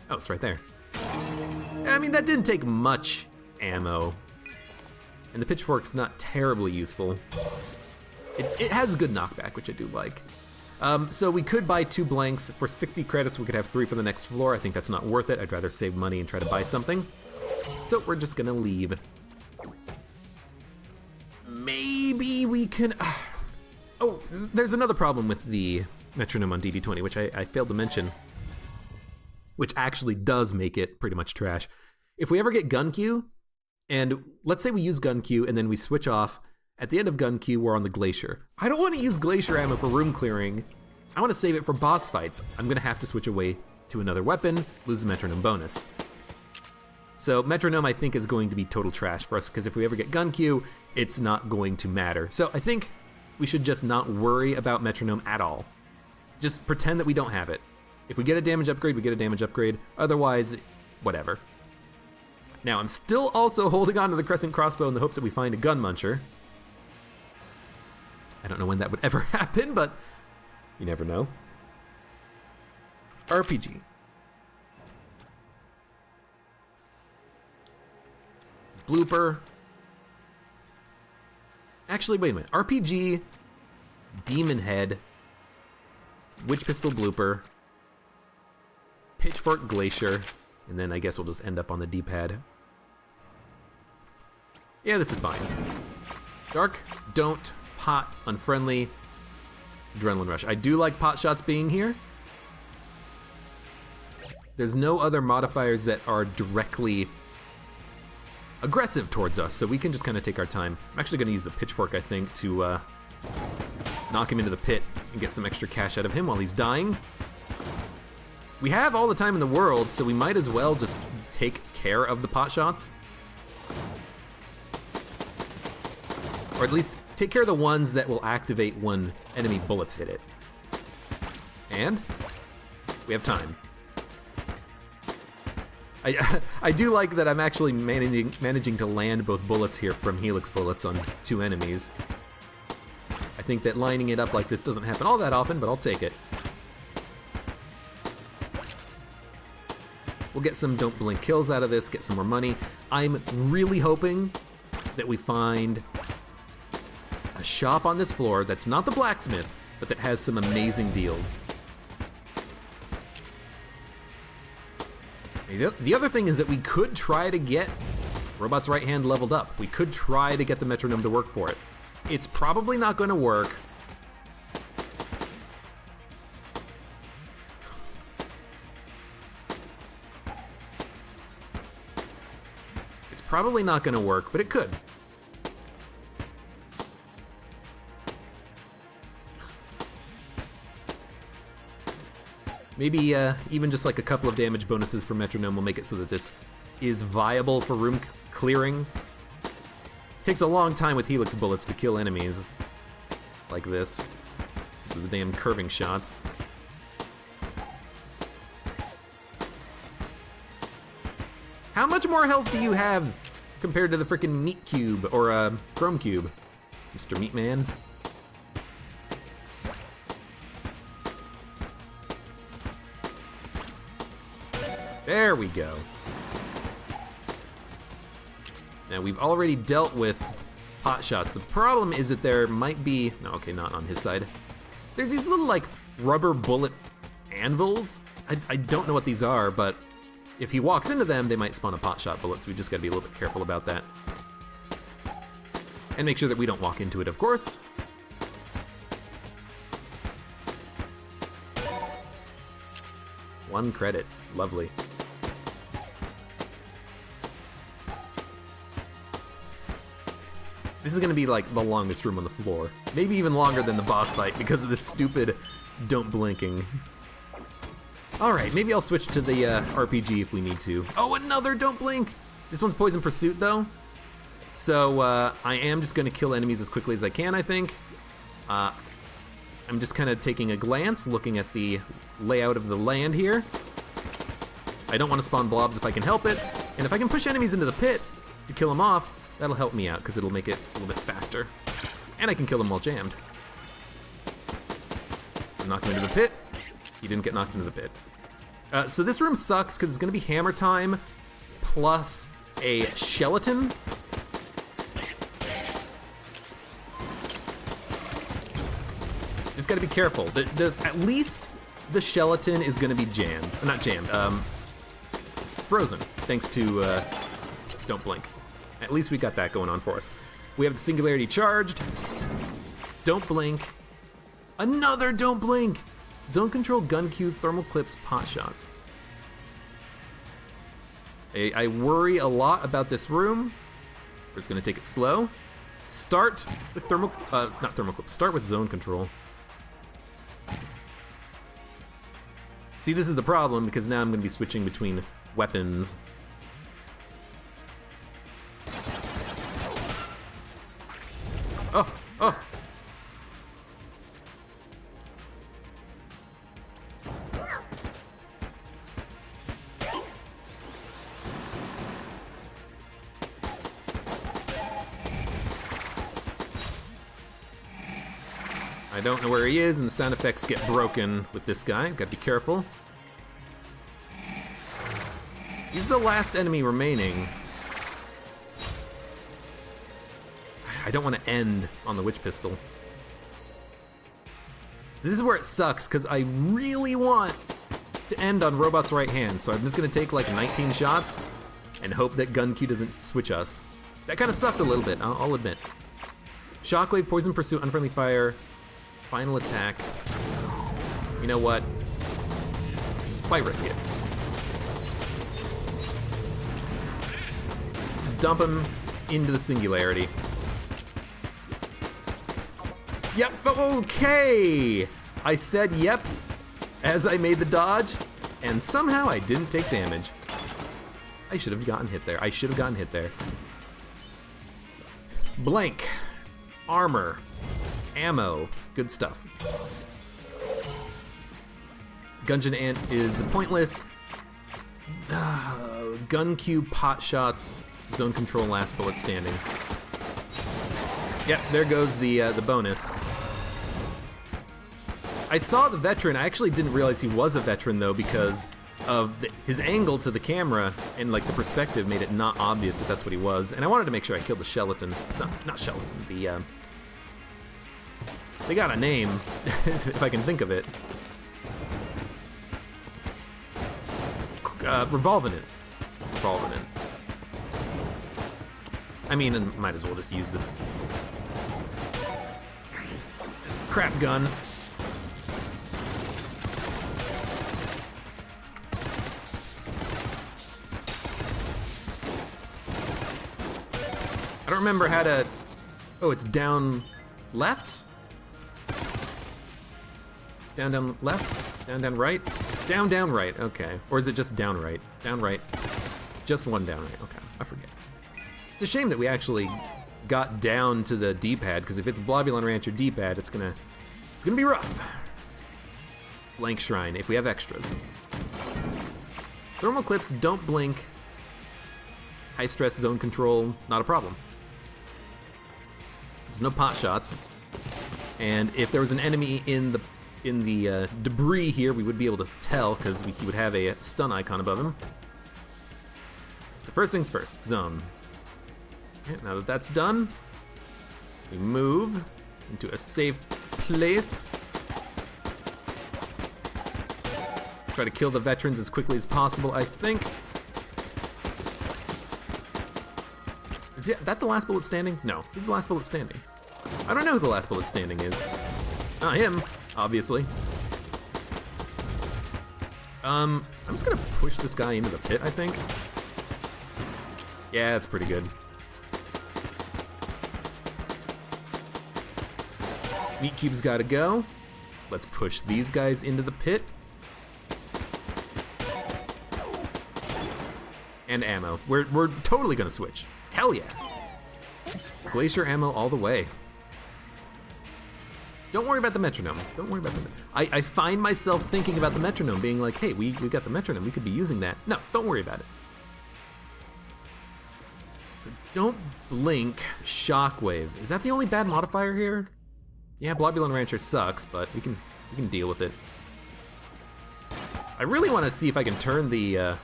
Oh, it's right there. I mean, that didn't take much ammo. And the Pitchfork's not terribly useful. It has a good knockback, which I do like. So we could buy 2 blanks. For 60 credits, we could have 3 for the next floor. I think that's not worth it. I'd rather save money and try to buy something. So we're just gonna leave. Maybe we can... Oh, there's another problem with the Metronome on DD20, which I failed to mention, which actually does make it pretty much trash. If we ever get gun queue, and let's say we use gun queue and then we switch off, at the end of gun queue, we're on the Glacier. I don't want to use Glacier ammo for room clearing. I want to save it for boss fights. I'm going to have to switch away to another weapon, lose the Metronome bonus. So Metronome, I think, is going to be total trash for us, because if we ever get gun queue, it's not going to matter. So I think we should just not worry about Metronome at all. Just pretend that we don't have it. If we get a damage upgrade, we get a damage upgrade. Otherwise, whatever. Now, I'm still also holding on to the Crescent Crossbow in the hopes that we find a Gun Muncher. I don't know when that would ever happen, but you never know. RPG. Blooper. Actually, wait a minute. RPG, Demon Head, Witch Pistol Blooper, Pitchfork Glacier, and then I guess we'll just end up on the D-pad. Yeah, this is fine. Dark, don't, pot, unfriendly, Adrenaline Rush. I do like pot shots being here. There's no other modifiers that are directly aggressive towards us, so we can just kind of take our time. I'm actually going to use the Pitchfork, I think, to knock him into the pit and get some extra cash out of him while he's dying. We have all the time in the world, so we might as well just take care of the pot shots. Or at least take care of the ones that will activate when enemy bullets hit it. And we have time. I do like that I'm actually managing to land both bullets here from Helix bullets on 2 enemies. I think that lining it up like this doesn't happen all that often, but I'll take it. We'll get some don't blink kills out of this, get some more money. I'm really hoping that we find a shop on this floor that's not the blacksmith, but that has some amazing deals. The other thing is that we could try to get Robot's right hand leveled up. We could try to get the metronome to work for it. It's probably not going to work. It's probably not going to work, but it could. Maybe even just like a couple of damage bonuses for metronome will make it so that this is viable for room clearing. Takes a long time with helix bullets to kill enemies like this. This is the damn curving shots. How much more health do you have compared to the frickin' meat cube or chrome cube, Mr. Meatman? There we go. Now we've already dealt with pot shots. The problem is that there might be, no, okay, not on his side. There's these little like rubber bullet anvils. I don't know what these are, but if he walks into them, they might spawn a pot shot bullet, so we just gotta be a little bit careful about that. And make sure that we don't walk into it, of course. One credit, lovely. This is gonna be like the longest room on the floor. Maybe even longer than the boss fight because of this stupid don't blinking. Alright, maybe I'll switch to the RPG if we need to. Oh, another don't blink! This one's Poison Pursuit though. So I am just gonna kill enemies as quickly as I can, I think. I'm just kind of taking a glance, looking at the layout of the land here. I don't want to spawn blobs if I can help it. And if I can push enemies into the pit to kill them off, that'll help me out because it'll make it a little bit faster. And I can kill them while jammed. So knock him into the pit. He didn't get knocked into the pit. So this room sucks because it's going to be hammer time plus a skeleton. Just got to be careful. At least the skeleton is going to be jammed. Not jammed. Frozen. Thanks to don't blink. At least we got that going on for us. We have the singularity charged. Don't blink. Another don't blink. Zone control, gun cube, thermal clips, pot shots. I worry a lot about this room. We're just gonna take it slow. Start with thermal, it's not thermal clips, start with zone control. See, this is the problem because now I'm gonna be switching between weapons. Oh, oh. I don't know where he is, and the sound effects get broken with this guy. Gotta be careful. He's the last enemy remaining. I don't want to end on the witch pistol. So this is where it sucks, because I really want to end on Robot's right hand, so I'm just going to take like 19 shots and hope that Gun Q doesn't switch us. That kind of sucked a little bit, I'll admit. Shockwave, Poison Pursuit, Unfriendly Fire, Final Attack. You know what? Why risk it? Just dump him into the singularity. Yep, okay! I said yep as I made the dodge, and somehow I didn't take damage. I should have gotten hit there. I should have gotten hit there. Blank. Armor. Ammo. Good stuff. Gungeon Ant is pointless. Gun cube, pot shots, zone control, last bullet standing. Yep, there goes the bonus. I saw the veteran. I actually didn't realize he was a veteran though, because his angle to the camera and like the perspective made it not obvious that that's what he was. And I wanted to make sure I killed the skeleton. No, not skeleton. They got a name, if I can think of it. Revolving it. I mean, and might as well just use this crap gun. I don't remember how to... Oh, it's down left? Down left? Down right? Down right, okay. Or is it just down right? Down right. Just one down right, okay. I forget. It's a shame that we actually got down to the D-pad, because if it's Blobulon Rancher D-pad, it's gonna be rough. Blank Shrine, if we have extras. Thermal clips don't blink. High stress zone control, not a problem. There's no pot shots. And if there was an enemy in the debris here, we would be able to tell, because he would have a stun icon above him. So first things first, zone. Okay, now that that's done, we move into a safe place. Try to kill the veterans as quickly as possible, I think. Is that the last bullet standing? No, he's the last bullet standing. I don't know who the last bullet standing is. Not him, obviously. I'm just gonna push this guy into the pit, I think. Yeah, that's pretty good. Meat Cube's gotta go. Let's push these guys into the pit. And ammo. We're totally gonna switch. Hell yeah. Glacier ammo all the way. Don't worry about the metronome. Don't worry about the I find myself thinking about the metronome, being like, hey, we got the metronome, we could be using that. No, don't worry about it. So don't blink Shockwave. Is that the only bad modifier here? Yeah, Blobulon Rancher sucks, but we can deal with it. I really want to see if I can turn the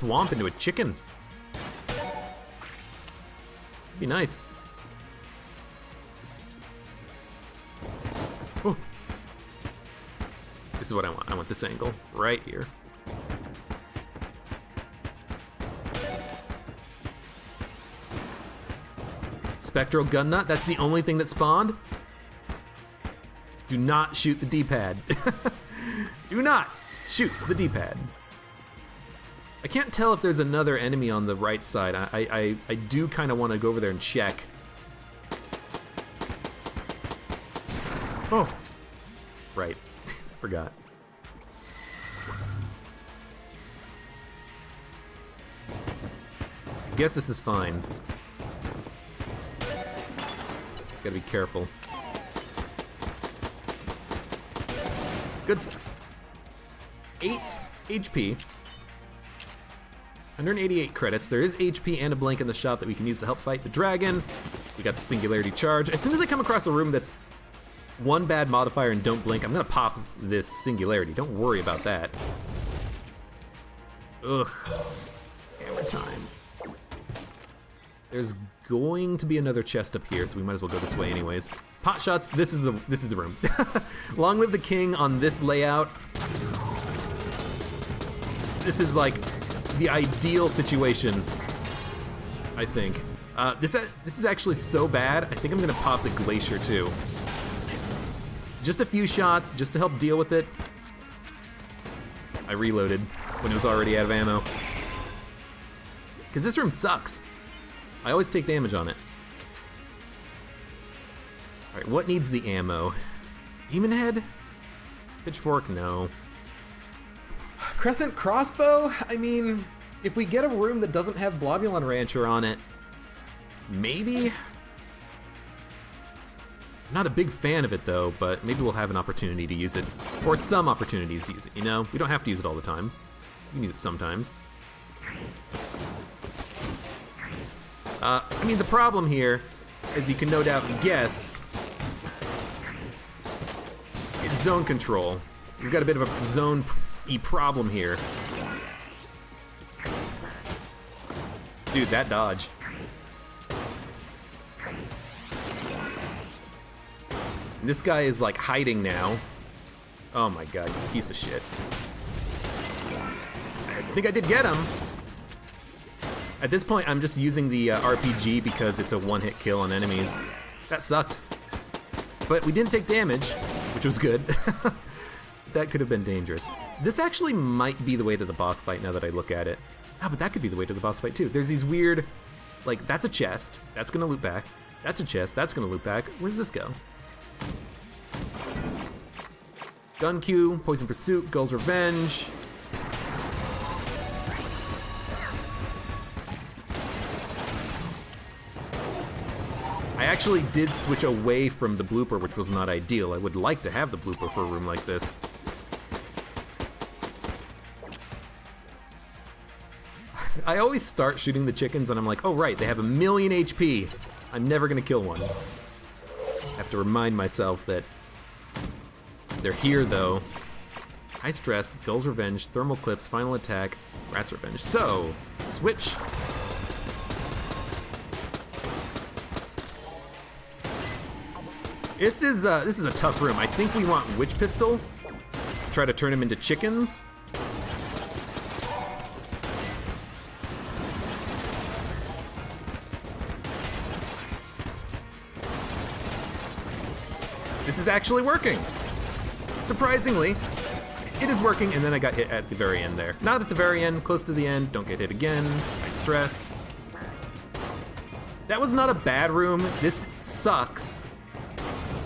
Thwomp into a chicken. It'd be nice. Oh. This is what I want. I want this angle right here. Spectral Gun Nut, that's the only thing that spawned? Do not shoot the D-pad. Do not shoot the D-pad. I can't tell if there's another enemy on the right side. I do kind of want to go over there and check. Oh, right. Forgot. I guess this is fine. Just gotta be careful. Good stuff. 8 HP. 188 credits. There is HP and a blank in the shop that we can use to help fight the dragon. We got the Singularity Charge. As soon as I come across a room that's one bad modifier and don't blink, I'm gonna pop this Singularity. Don't worry about that. Ugh. Hammer time. There's going to be another chest up here, so we might as well go this way anyways. Pot shots, this is the room. Long live the king on this layout. This is like the ideal situation, I think. This is actually so bad, I think I'm gonna pop the Glacier too. Just a few shots, just to help deal with it. I reloaded when it was already out of ammo. Because this room sucks. I always take damage on it. Alright, what needs the ammo? Demon Head? Pitchfork? No. Crescent Crossbow? I mean, if we get a room that doesn't have Blobulon Rancher on it, maybe? I'm not a big fan of it though, but maybe we'll have an opportunity to use it. Or some opportunities to use it, you know? We don't have to use it all the time. We can use it sometimes. I mean, the problem here, as you can no doubt guess, is zone control. We've got a bit of a zone-y problem here. Dude, that dodge. And this guy is like hiding now. Oh my god, you piece of shit. I think I did get him. At this point, I'm just using the RPG because it's a one-hit kill on enemies. That sucked. But we didn't take damage, which was good. That could have been dangerous. This actually might be the way to the boss fight now that I look at it. Ah, but that could be the way to the boss fight too. There's these weird, like, that's a chest. That's gonna loop back. That's a chest. That's gonna loop back. Where does this go? Gun Q, Poison Pursuit, Gull's Revenge. I actually did switch away from the blooper, which was not ideal. I would like to have the blooper for a room like this. I always start shooting the chickens and I'm like, oh right, they have 1,000,000 HP. I'm never gonna kill one. I have to remind myself that they're here though. High Stress, Gull's Revenge, Thermal Clips, Final Attack, Rat's Revenge. So, switch. This is a tough room. I think we want Witch Pistol. Try to turn them into chickens. This is actually working. Surprisingly, it is working, and then I got hit at the very end there. Not at the very end, close to the end. Don't get hit again. High Stress. That was not a bad room. This sucks.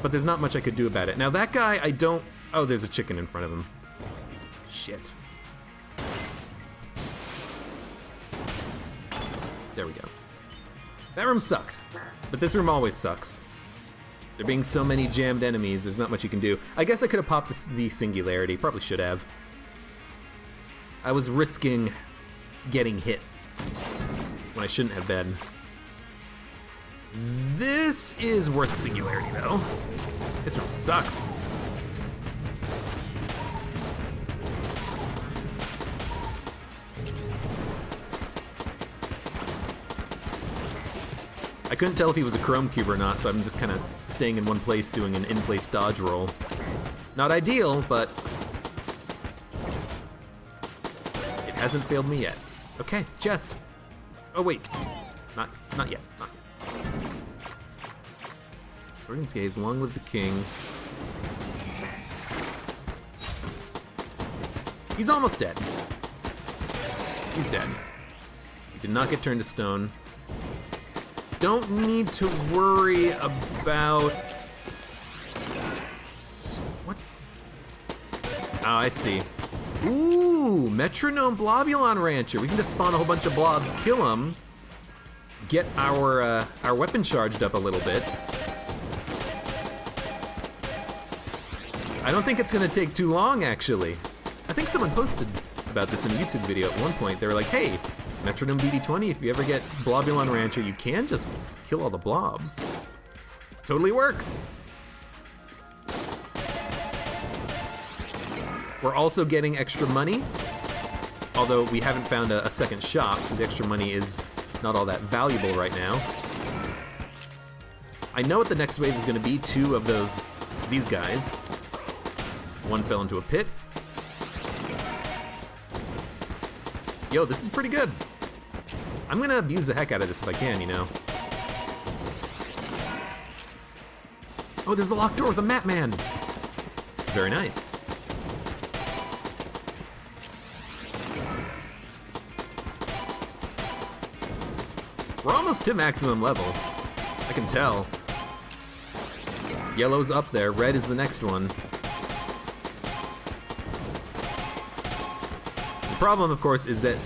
But there's not much I could do about it. Now that guy, I don't... Oh, there's a chicken in front of him. Shit. There we go. That room sucked. But this room always sucks. There being so many jammed enemies, there's not much you can do. I guess I could have popped the Singularity. Probably should have. I was risking getting hit when I shouldn't have been. This is worth a Singularity, though. This room sucks. I couldn't tell if he was a Chrome Cube or not, so I'm just kind of staying in one place doing an in-place dodge roll. Not ideal, but it hasn't failed me yet. Okay, chest. Oh wait, not yet. Not yet. Organ's Gaze, Long Live the King. He's almost dead. He's dead. He did not get turned to stone. Don't need to worry about... What? Oh, I see. Ooh, Metronome Blobulon Rancher. We can just spawn a whole bunch of blobs, kill them, get our weapon charged up a little bit. I don't think it's gonna take too long, actually. I think someone posted about this in a YouTube video at one point. They were like, hey, Metronome BD20, if you ever get Blobulon Rancher, you can just kill all the blobs. Totally works. We're also getting extra money, although we haven't found a second shop, so the extra money is not all that valuable right now. I know what the next wave is gonna be, 2 of these guys. One fell into a pit. Yo, this is pretty good. I'm gonna abuse the heck out of this if I can, you know. Oh, there's a locked door with a map man. It's very nice. We're almost to maximum level. I can tell. Yellow's up there, red is the next one. The problem, of course, is that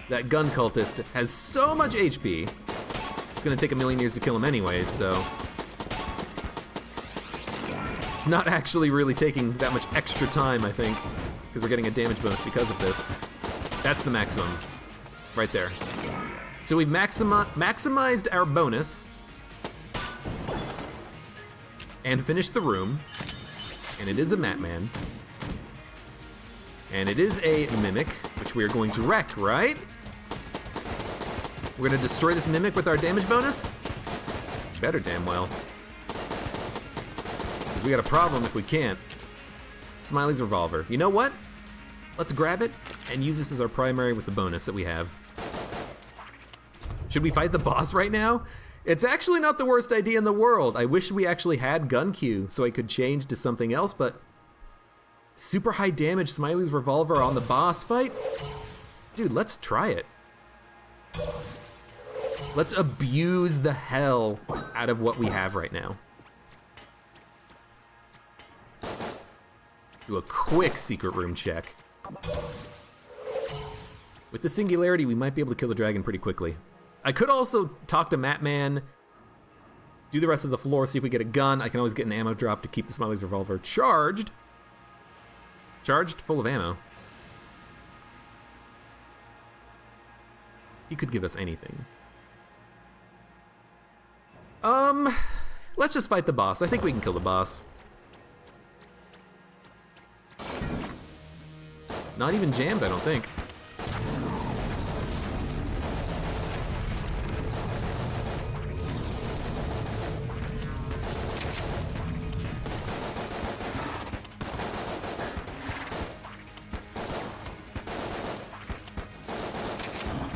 that gun cultist has so much HP. It's gonna take 1,000,000 years to kill him anyways, so it's not actually really taking that much extra time, I think, because we're getting a damage bonus because of this. That's the maximum, right there. So we've maximized our bonus and finished the room, and it is a map man. And it is a mimic, which we are going to wreck, right? We're gonna destroy this Mimic with our damage bonus? Better damn well. 'Cause we got a problem if we can't. Smiley's Revolver. You know what? Let's grab it and use this as our primary with the bonus that we have. Should we fight the boss right now? It's actually not the worst idea in the world. I wish we actually had Gun Q so I could change to something else, but super high damage Smiley's Revolver on the boss fight? Dude, let's try it. Let's abuse the hell out of what we have right now. Do a quick secret room check. With the Singularity, we might be able to kill the dragon pretty quickly. I could also talk to Matman, do the rest of the floor, see if we get a gun. I can always get an ammo drop to keep the Smiley's Revolver charged. Charged, full of ammo. He could give us anything. Let's just fight the boss. I think we can kill the boss. Not even jammed, I don't think.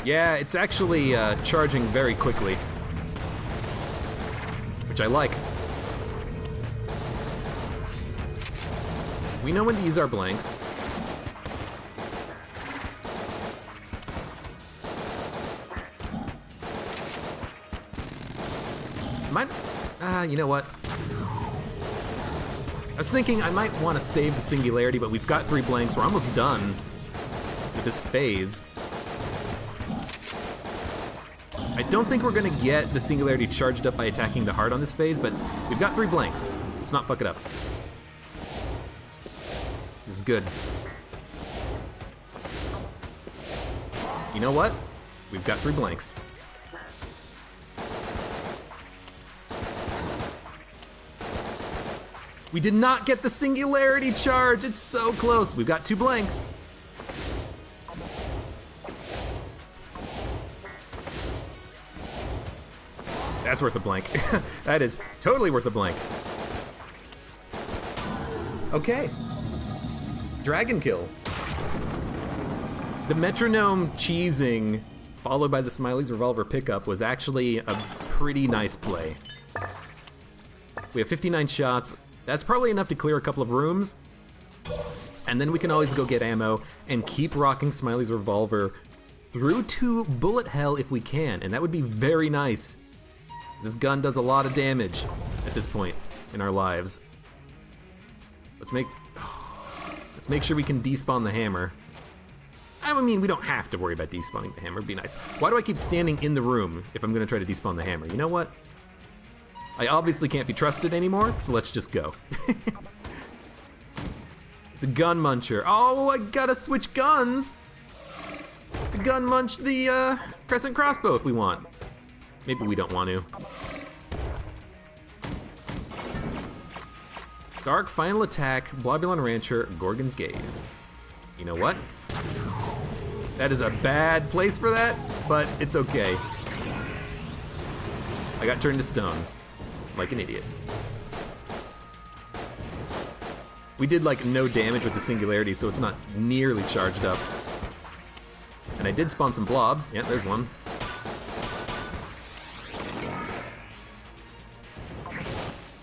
Yeah, it's actually charging very quickly, which I like. We know when to use our blanks. You know what? I was thinking I might want to save the Singularity, but we've got 3 blanks. We're almost done with this phase. I don't think we're gonna get the Singularity charged up by attacking the heart on this phase, but we've got 3 blanks. Let's not fuck it up. This is good. You know what? We've got 3 blanks. We did not get the Singularity charge. It's so close. We've got 2 blanks. That's worth a blank. That is totally worth a blank. Okay. Dragon kill. The metronome cheesing followed by the Smiley's Revolver pickup was actually a pretty nice play. We have 59 shots. That's probably enough to clear a couple of rooms. And then we can always go get ammo and keep rocking Smiley's Revolver through to bullet hell if we can. And that would be very nice. This gun does a lot of damage at this point in our lives. Let's make sure we can despawn the hammer. I mean, we don't have to worry about despawning the hammer. It'd be nice. Why do I keep standing in the room if I'm gonna try to despawn the hammer? You know what? I obviously can't be trusted anymore, so let's just go. It's a gun muncher. Oh, I gotta switch guns to gun munch the crescent crossbow if we want. Maybe we don't want to. Dark Final Attack, Blobulon Rancher, Gorgon's Gaze. You know what? That is a bad place for that, but it's okay. I got turned to stone. Like an idiot. We did like no damage with the Singularity, so it's not nearly charged up. And I did spawn some blobs. Yeah, there's one.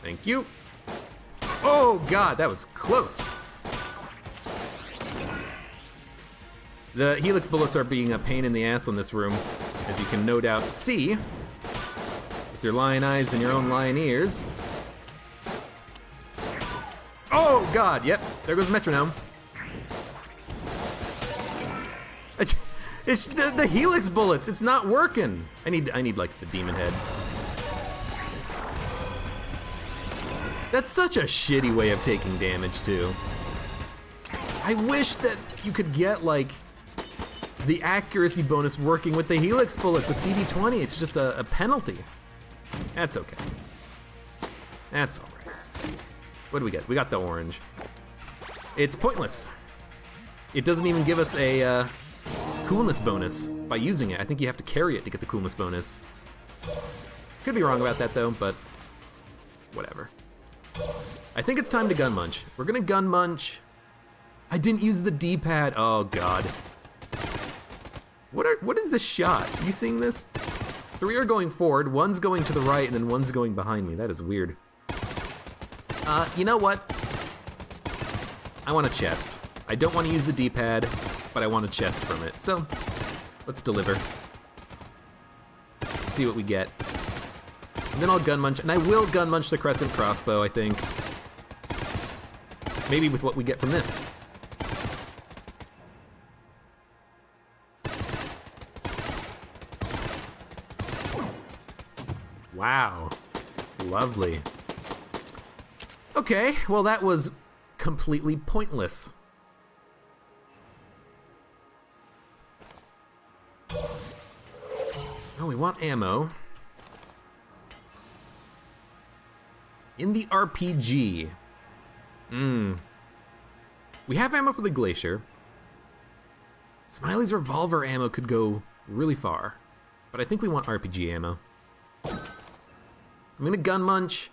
Thank you. Oh god, that was close. The Helix bullets are being a pain in the ass on this room, as you can no doubt see with your lion eyes and your own lion ears. Oh god, yep, there goes the metronome. It's the Helix bullets, it's not working. I need like the demon head. That's such a shitty way of taking damage too. I wish that you could get like the accuracy bonus working with the Helix bullets with DD20. It's just a penalty. That's okay. That's all right. What do we get? We got the orange. It's pointless. It doesn't even give us a coolness bonus by using it. I think you have to carry it to get the coolness bonus. Could be wrong about that though, but whatever. I think it's time to gun munch. We're gonna gun munch. I didn't use the D-pad. Oh god. What is this shot? You seeing this? 3 are going forward, 1's going to the right, and then 1's going behind me. That is weird. You know what? I want a chest. I don't want to use the D-pad, but I want a chest from it. So, let's deliver. Let's see what we get. And then I'll gun munch, and I will gun munch the crescent crossbow, I think. Maybe with what we get from this. Wow. Lovely. Okay, well that was completely pointless. Oh, we want ammo. In the RPG. We have ammo for the Glacier. Smiley's revolver ammo could go really far, but I think we want RPG ammo. I'm gonna gun munch.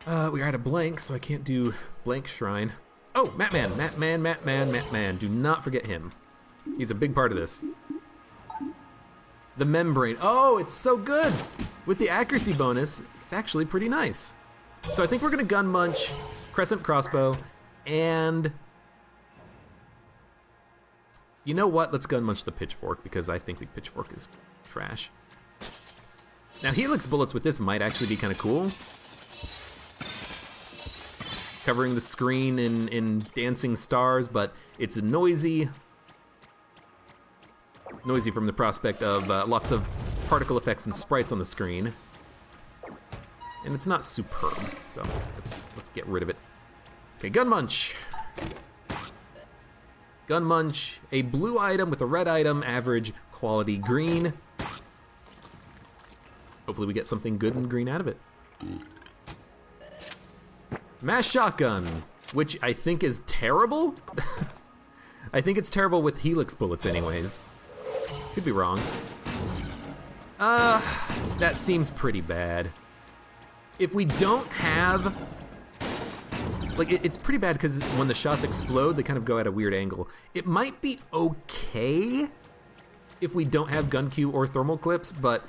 We're out of blank, so I can't do blank shrine. Oh, Matman. Do not forget him. He's a big part of this. The membrane. Oh, it's so good! With the accuracy bonus, it's actually pretty nice. So I think we're gonna gun munch, crescent crossbow, and you know what? Let's gun munch the pitchfork because I think the pitchfork is trash. Now helix bullets with this might actually be kind of cool. Covering the screen in dancing stars, but it's noisy. Noisy from the prospect of lots of particle effects and sprites on the screen. And it's not superb, so let's get rid of it. Okay, gun munch. Gun munch, a blue item with a red item, average quality green. Hopefully we get something good and green out of it. Mass shotgun, which I think is terrible. I think it's terrible with helix bullets anyways. Could be wrong. That seems pretty bad. If we don't have, like, it's pretty bad because when the shots explode, they kind of go at a weird angle. It might be okay if we don't have gun Q or thermal clips, but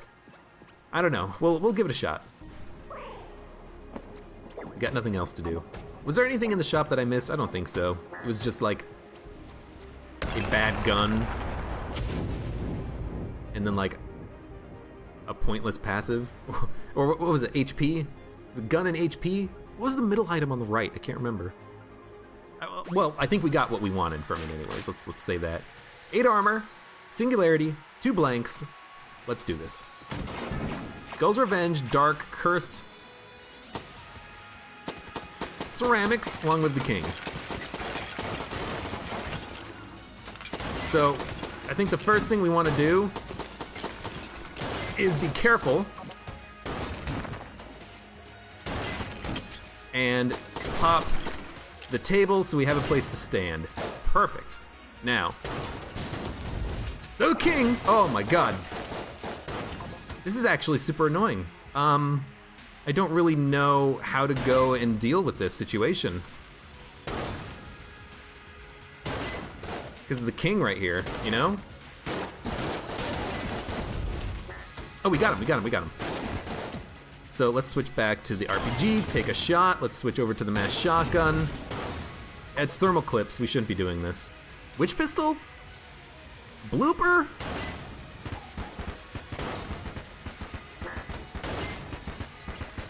I don't know. We'll give it a shot. We got nothing else to do. Was there anything in the shop that I missed? I don't think so. It was just like a bad gun and then like a pointless passive. Or what was it, HP? Was it gun and HP? What was the middle item on the right? I can't remember. Well, I think we got what we wanted from it anyways. Let's say that. 8 armor, singularity, 2 blanks. Let's do this. Skull's Revenge, Dark, Cursed, Ceramics, Long Live the King. So, I think the first thing we want to do is be careful and pop the table so we have a place to stand. Perfect. Now, the king! Oh my god. This is actually super annoying. I don't really know how to go and deal with this situation. Because of the king right here, you know? Oh, we got him. So let's switch back to the RPG, take a shot. Let's switch over to the mass shotgun. It's thermal clips, we shouldn't be doing this. Witch pistol? Blooper?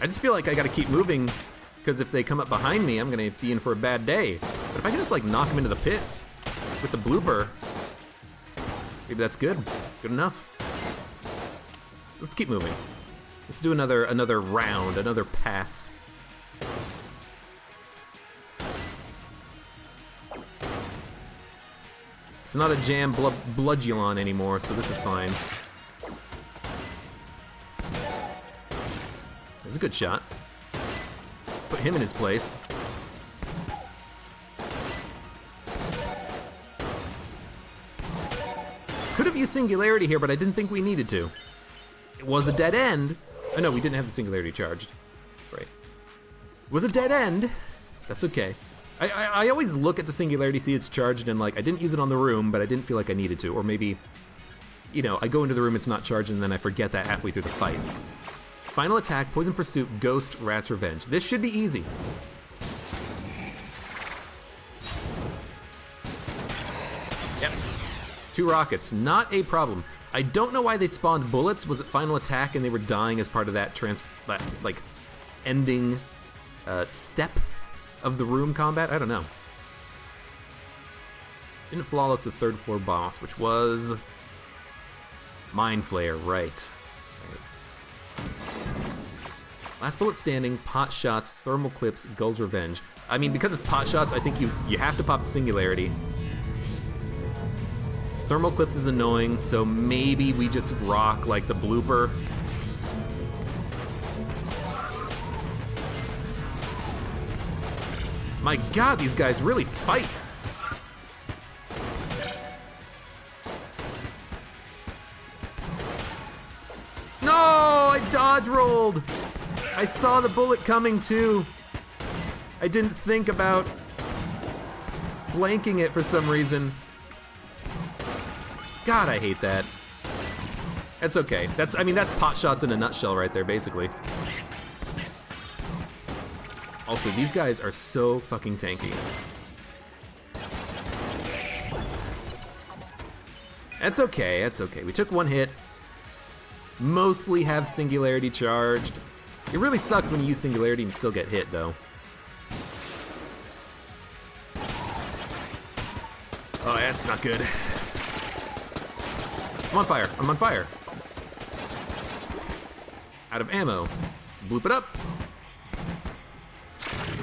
I just feel like I gotta keep moving, because if they come up behind me, I'm gonna be in for a bad day. But if I can just like knock them into the pits with the blooper, maybe that's good. Good enough. Let's keep moving. Let's do another round, another pass. It's not a jam bludgeon anymore, so this is fine. That's a good shot. Put him in his place. Could have used Singularity here, but I didn't think we needed to. It was a dead end. Oh no, we didn't have the Singularity charged. That's right. It was a dead end. That's okay. I always look at the Singularity, see it's charged, and like, I didn't use it on the room, but I didn't feel like I needed to. Or maybe, you know, I go into the room, it's not charged, and then I forget that halfway through the fight. Final attack, Poison Pursuit, Ghost, Rat's Revenge. This should be easy. Yep. 2 rockets, not a problem. I don't know why they spawned bullets. Was it final attack and they were dying as part of that like ending step of the room combat? I don't know. Didn't flawless the 3rd floor boss, which was Mind Flayer, right. Last bullet standing, pot shots, thermal clips, Gull's Revenge. I mean, because it's pot shots, I think you have to pop the Singularity. Thermal clips is annoying, so maybe we just rock like the blooper. My god, these guys really fight. No, I dodge rolled. I saw the bullet coming too. I didn't think about blanking it for some reason. God, I hate that. That's okay. That's pot shots in a nutshell right there, basically. Also, these guys are so fucking tanky. That's okay, that's okay. We took 1 hit. Mostly have Singularity charged. It really sucks when you use Singularity and still get hit, though. Oh, that's not good. I'm on fire. I'm on fire. Out of ammo. Bloop it up.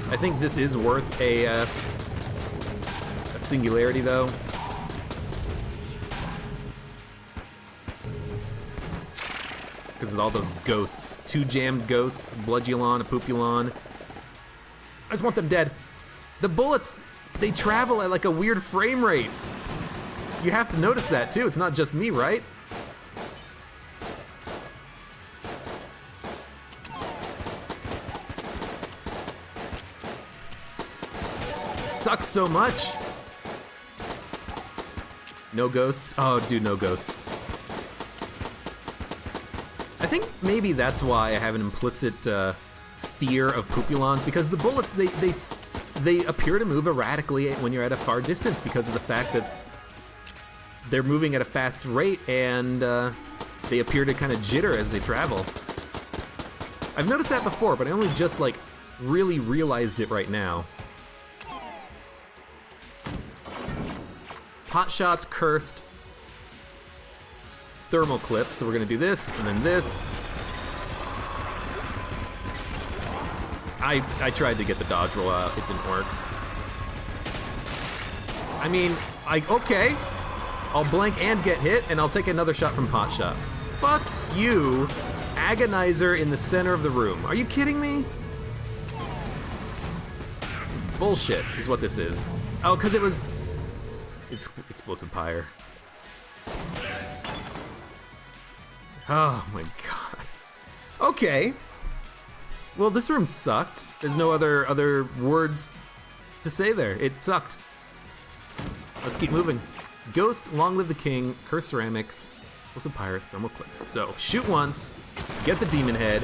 I think this is worth a Singularity, though. Because of all those ghosts. 2 jammed ghosts, Bloodulon, a Poopulon. I just want them dead. The bullets, they travel at like a weird frame rate. You have to notice that too, it's not just me, right? Sucks so much. No ghosts? Oh, dude, no ghosts. I think maybe that's why I have an implicit fear of Poopulons, because the bullets, they appear to move erratically when you're at a far distance because of the fact that they're moving at a fast rate and they appear to kind of jitter as they travel. I've noticed that before, but I only just like really realized it right now. Pot shots, cursed. Thermal clip, so we're gonna do this, and then this. I tried to get the dodge roll out, it didn't work. I mean, okay. I'll blank and get hit, and I'll take another shot from pot shot. Fuck you, agonizer in the center of the room. Are you kidding me? Bullshit is what this is. Oh, because it was explosive pyre. Oh my god. Okay. Well, this room sucked. There's no other words to say there. It sucked. Let's keep moving. Ghost, Long Live the King, Curse Ceramics, Explosive Pyre, Thermal Clips. So, shoot once, get the demon head.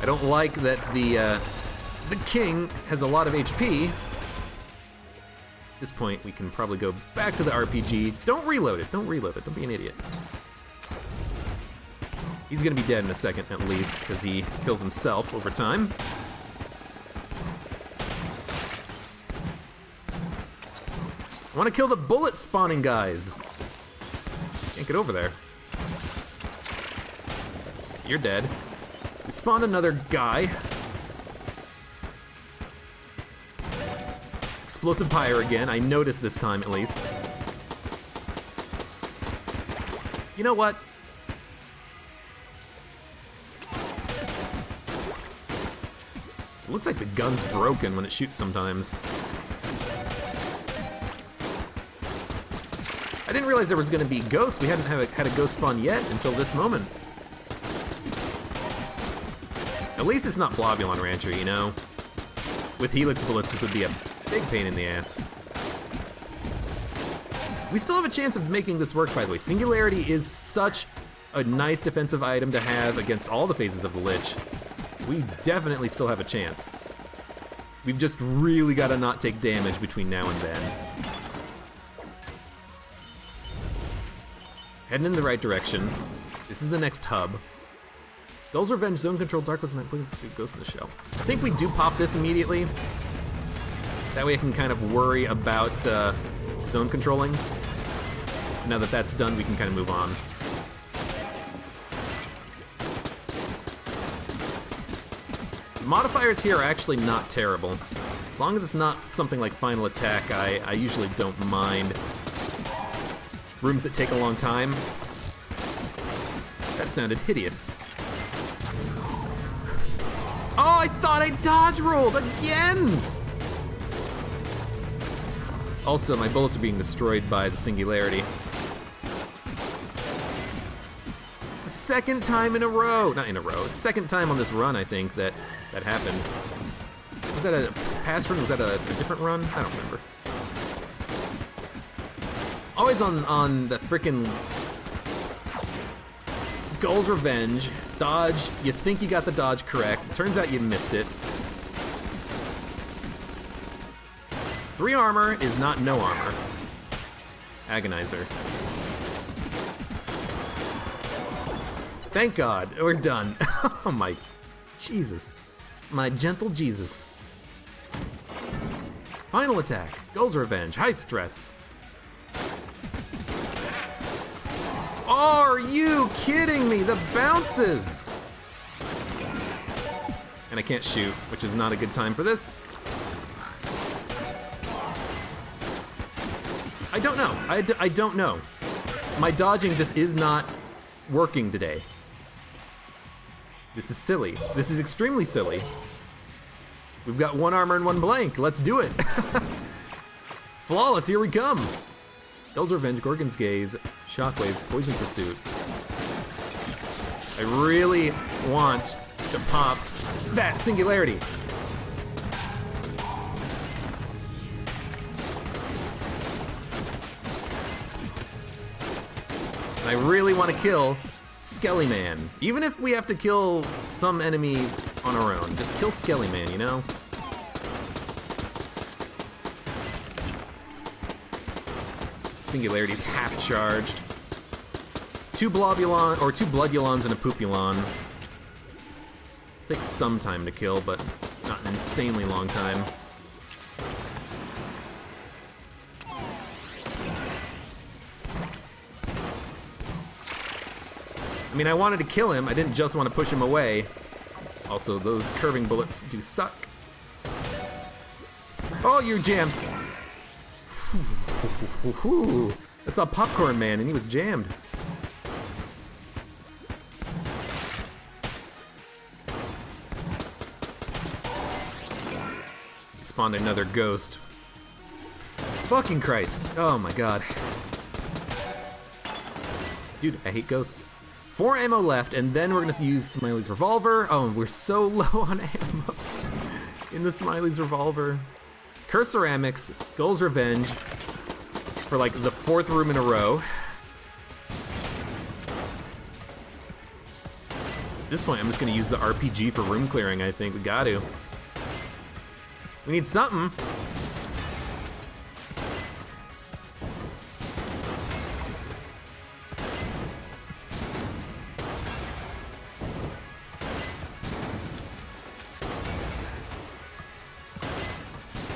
I don't like that the king has a lot of HP. At this point, we can probably go back to the RPG. Don't reload it. Don't reload it. Don't be an idiot. He's gonna be dead in a second, at least, because he kills himself over time. I want to kill the bullet spawning guys. Can't get over there. You're dead. We spawned another guy. It's explosive pyre again. I noticed this time, at least. You know what? It looks like the gun's broken when it shoots sometimes. I didn't realize there was going to be ghosts. We hadn't had a ghost spawn yet until this moment. At least it's not Blobulon Rancher, you know? With Helix bullets, this would be a big pain in the ass. We still have a chance of making this work, by the way. Singularity is such a nice defensive item to have against all the phases of the Lich. We definitely still have a chance. We've just really got to not take damage between now and then. Heading in the right direction. This is the next hub. Gull's Revenge, Zone Control, Darkless Night, Ghost in the Shell. I think we do pop this immediately. That way I can kind of worry about zone controlling. Now that that's done, we can kind of move on. The modifiers here are actually not terrible. As long as it's not something like Final Attack, I usually don't mind. Rooms that take a long time. That sounded hideous. Oh, I thought I dodge rolled again! Also, my bullets are being destroyed by the Singularity. The second time in a row, not in a row, second time on this run, I think, that happened. Was that a pass run? Was that a different run? I don't remember. Always on the frickin' Gull's Revenge. Dodge, you think you got the dodge correct. Turns out you missed it. 3 armor is not no armor. Agonizer. Thank God, we're done. Oh my Jesus. My gentle Jesus. Final attack, Gull's Revenge, high stress. Oh, are you kidding me? The bounces! And I can't shoot, which is not a good time for this. I don't know. I don't know. My dodging just is not working today. This is silly. This is extremely silly. We've got 1 armor and 1 blank. Let's do it. Flawless, here we come. Gull's Revenge, Gorgon's Gaze, Shockwave, Poison Pursuit. I really want to pop that Singularity. I really want to kill Skelly Man. Even if we have to kill some enemy on our own, just kill Skelly Man, you know? Singularity's half charged. 2 Blobulon, or 2 Bloodulons and a Poopulon. Takes some time to kill, but not an insanely long time. I mean, I wanted to kill him, I didn't just want to push him away. Also, those curving bullets do suck. Oh, you're jammed. I saw Popcorn Man and he was jammed. Spawned another ghost. Fucking Christ. Oh my god. Dude, I hate ghosts. 4 ammo left, and then we're gonna use Smiley's revolver. Oh, we're so low on ammo in the Smiley's revolver. Curse Ceramics, Gull's Revenge, for like the 4th room in a row. At this point, I'm just gonna use the RPG for room clearing, I think. We got to. We need something.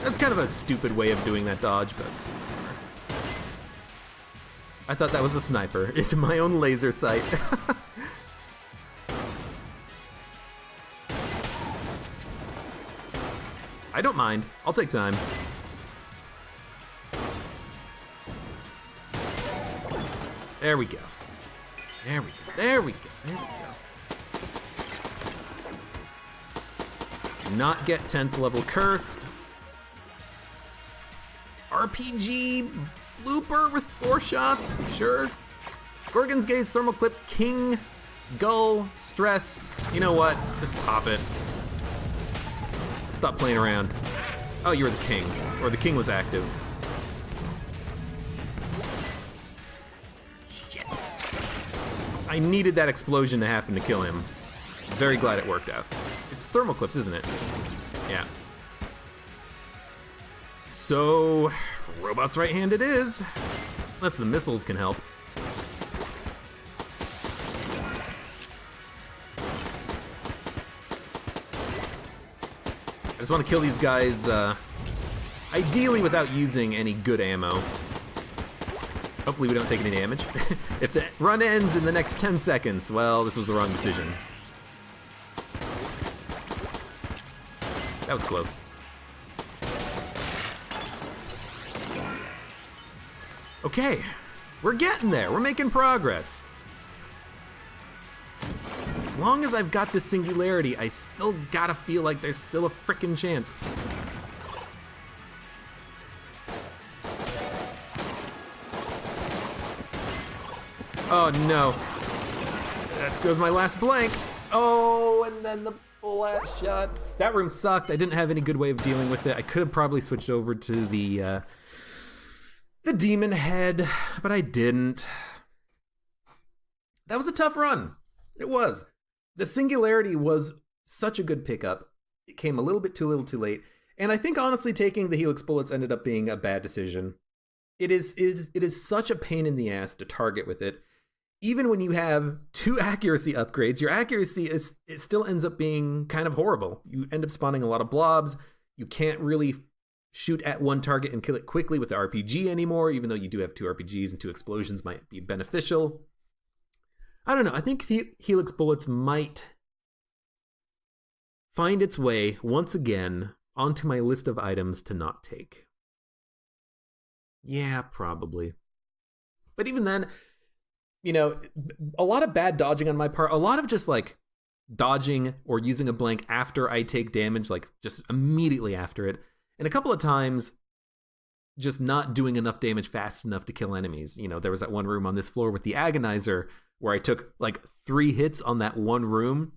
That's kind of a stupid way of doing that dodge, but I thought that was a sniper. It's my own laser sight. I don't mind. I'll take time. There we go. There we go. There we go. There we go. Not get 10th level cursed. RPG Looper with 4 shots, sure. Gorgon's Gaze, Thermal Clip, King, Gull, Stress. You know what? Just pop it. Stop playing around. Oh, you were the king. Or the king was active. Shit. I needed that explosion to happen to kill him. Very glad it worked out. It's thermal clips, isn't it? Yeah. So, robot's right hand it is. Unless the missiles can help. I just want to kill these guys, ideally without using any good ammo. Hopefully we don't take any damage. If the run ends in the next 10 seconds, well, this was the wrong decision. That was close. Okay, we're getting there. We're making progress. As long as I've got this singularity, I still gotta feel like there's still a frickin' chance. Oh no. That goes my last blank. Oh, and then the last shot. That room sucked. I didn't have any good way of dealing with it. I could have probably switched over to the demon head, but I didn't. That was a tough run. It was. The singularity was such a good pickup. It came a little too late. And I think honestly taking the Helix bullets ended up being a bad decision. It is such a pain in the ass to target with it. Even when you have 2 accuracy upgrades, your accuracy it still ends up being kind of horrible. You end up spawning a lot of blobs. You can't really shoot at one target and kill it quickly with the RPG anymore, even though you do have 2 RPGs and 2 explosions might be beneficial. I don't know. I think the Helix bullets might find its way once again onto my list of items to not take. Yeah, probably. But even then, you know, a lot of bad dodging on my part, a lot of just like dodging or using a blank after I take damage, like just immediately after it. And a couple of times just not doing enough damage fast enough to kill enemies. You know, there was that one room on this floor with the Agonizer where I took like 3 hits on that one room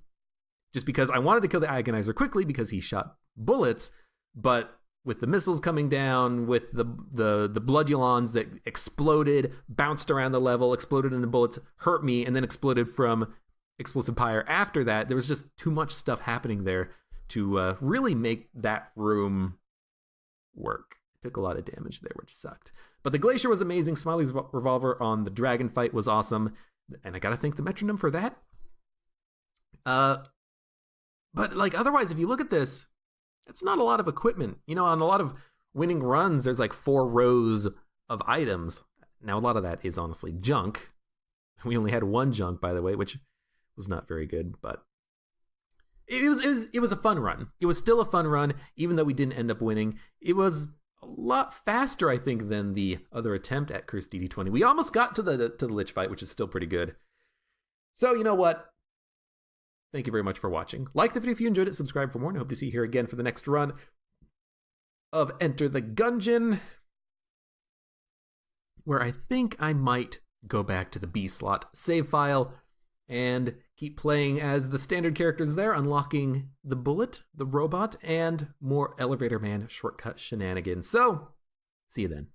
just because I wanted to kill the Agonizer quickly because he shot bullets, but with the missiles coming down, with the Bloodulons that exploded, bounced around the level, exploded into bullets, hurt me, and then exploded from Explosive Pyre after that, there was just too much stuff happening there to really make that room work. Took a lot of damage there, which sucked. But the Glacier was amazing. Smiley's revolver on the dragon fight was awesome. And I gotta thank the metronome for that. But like otherwise, if you look at this, it's not a lot of equipment. You know, on a lot of winning runs, there's like 4 rows of items. Now, a lot of that is honestly junk. We only had 1 junk, by the way, which was not very good, but it was a fun run. It was still a fun run, even though we didn't end up winning. It was a lot faster, I think, than the other attempt at Curse DD20. We almost got to the Lich fight, which is still pretty good. So, you know what? Thank you very much for watching. Like the video if you enjoyed it, subscribe for more, and I hope to see you here again for the next run of Enter the Gungeon, where I think I might go back to the B slot save file and keep playing as the standard characters there, unlocking the bullet, the robot, and more Elevator Man shortcut shenanigans. So, see you then.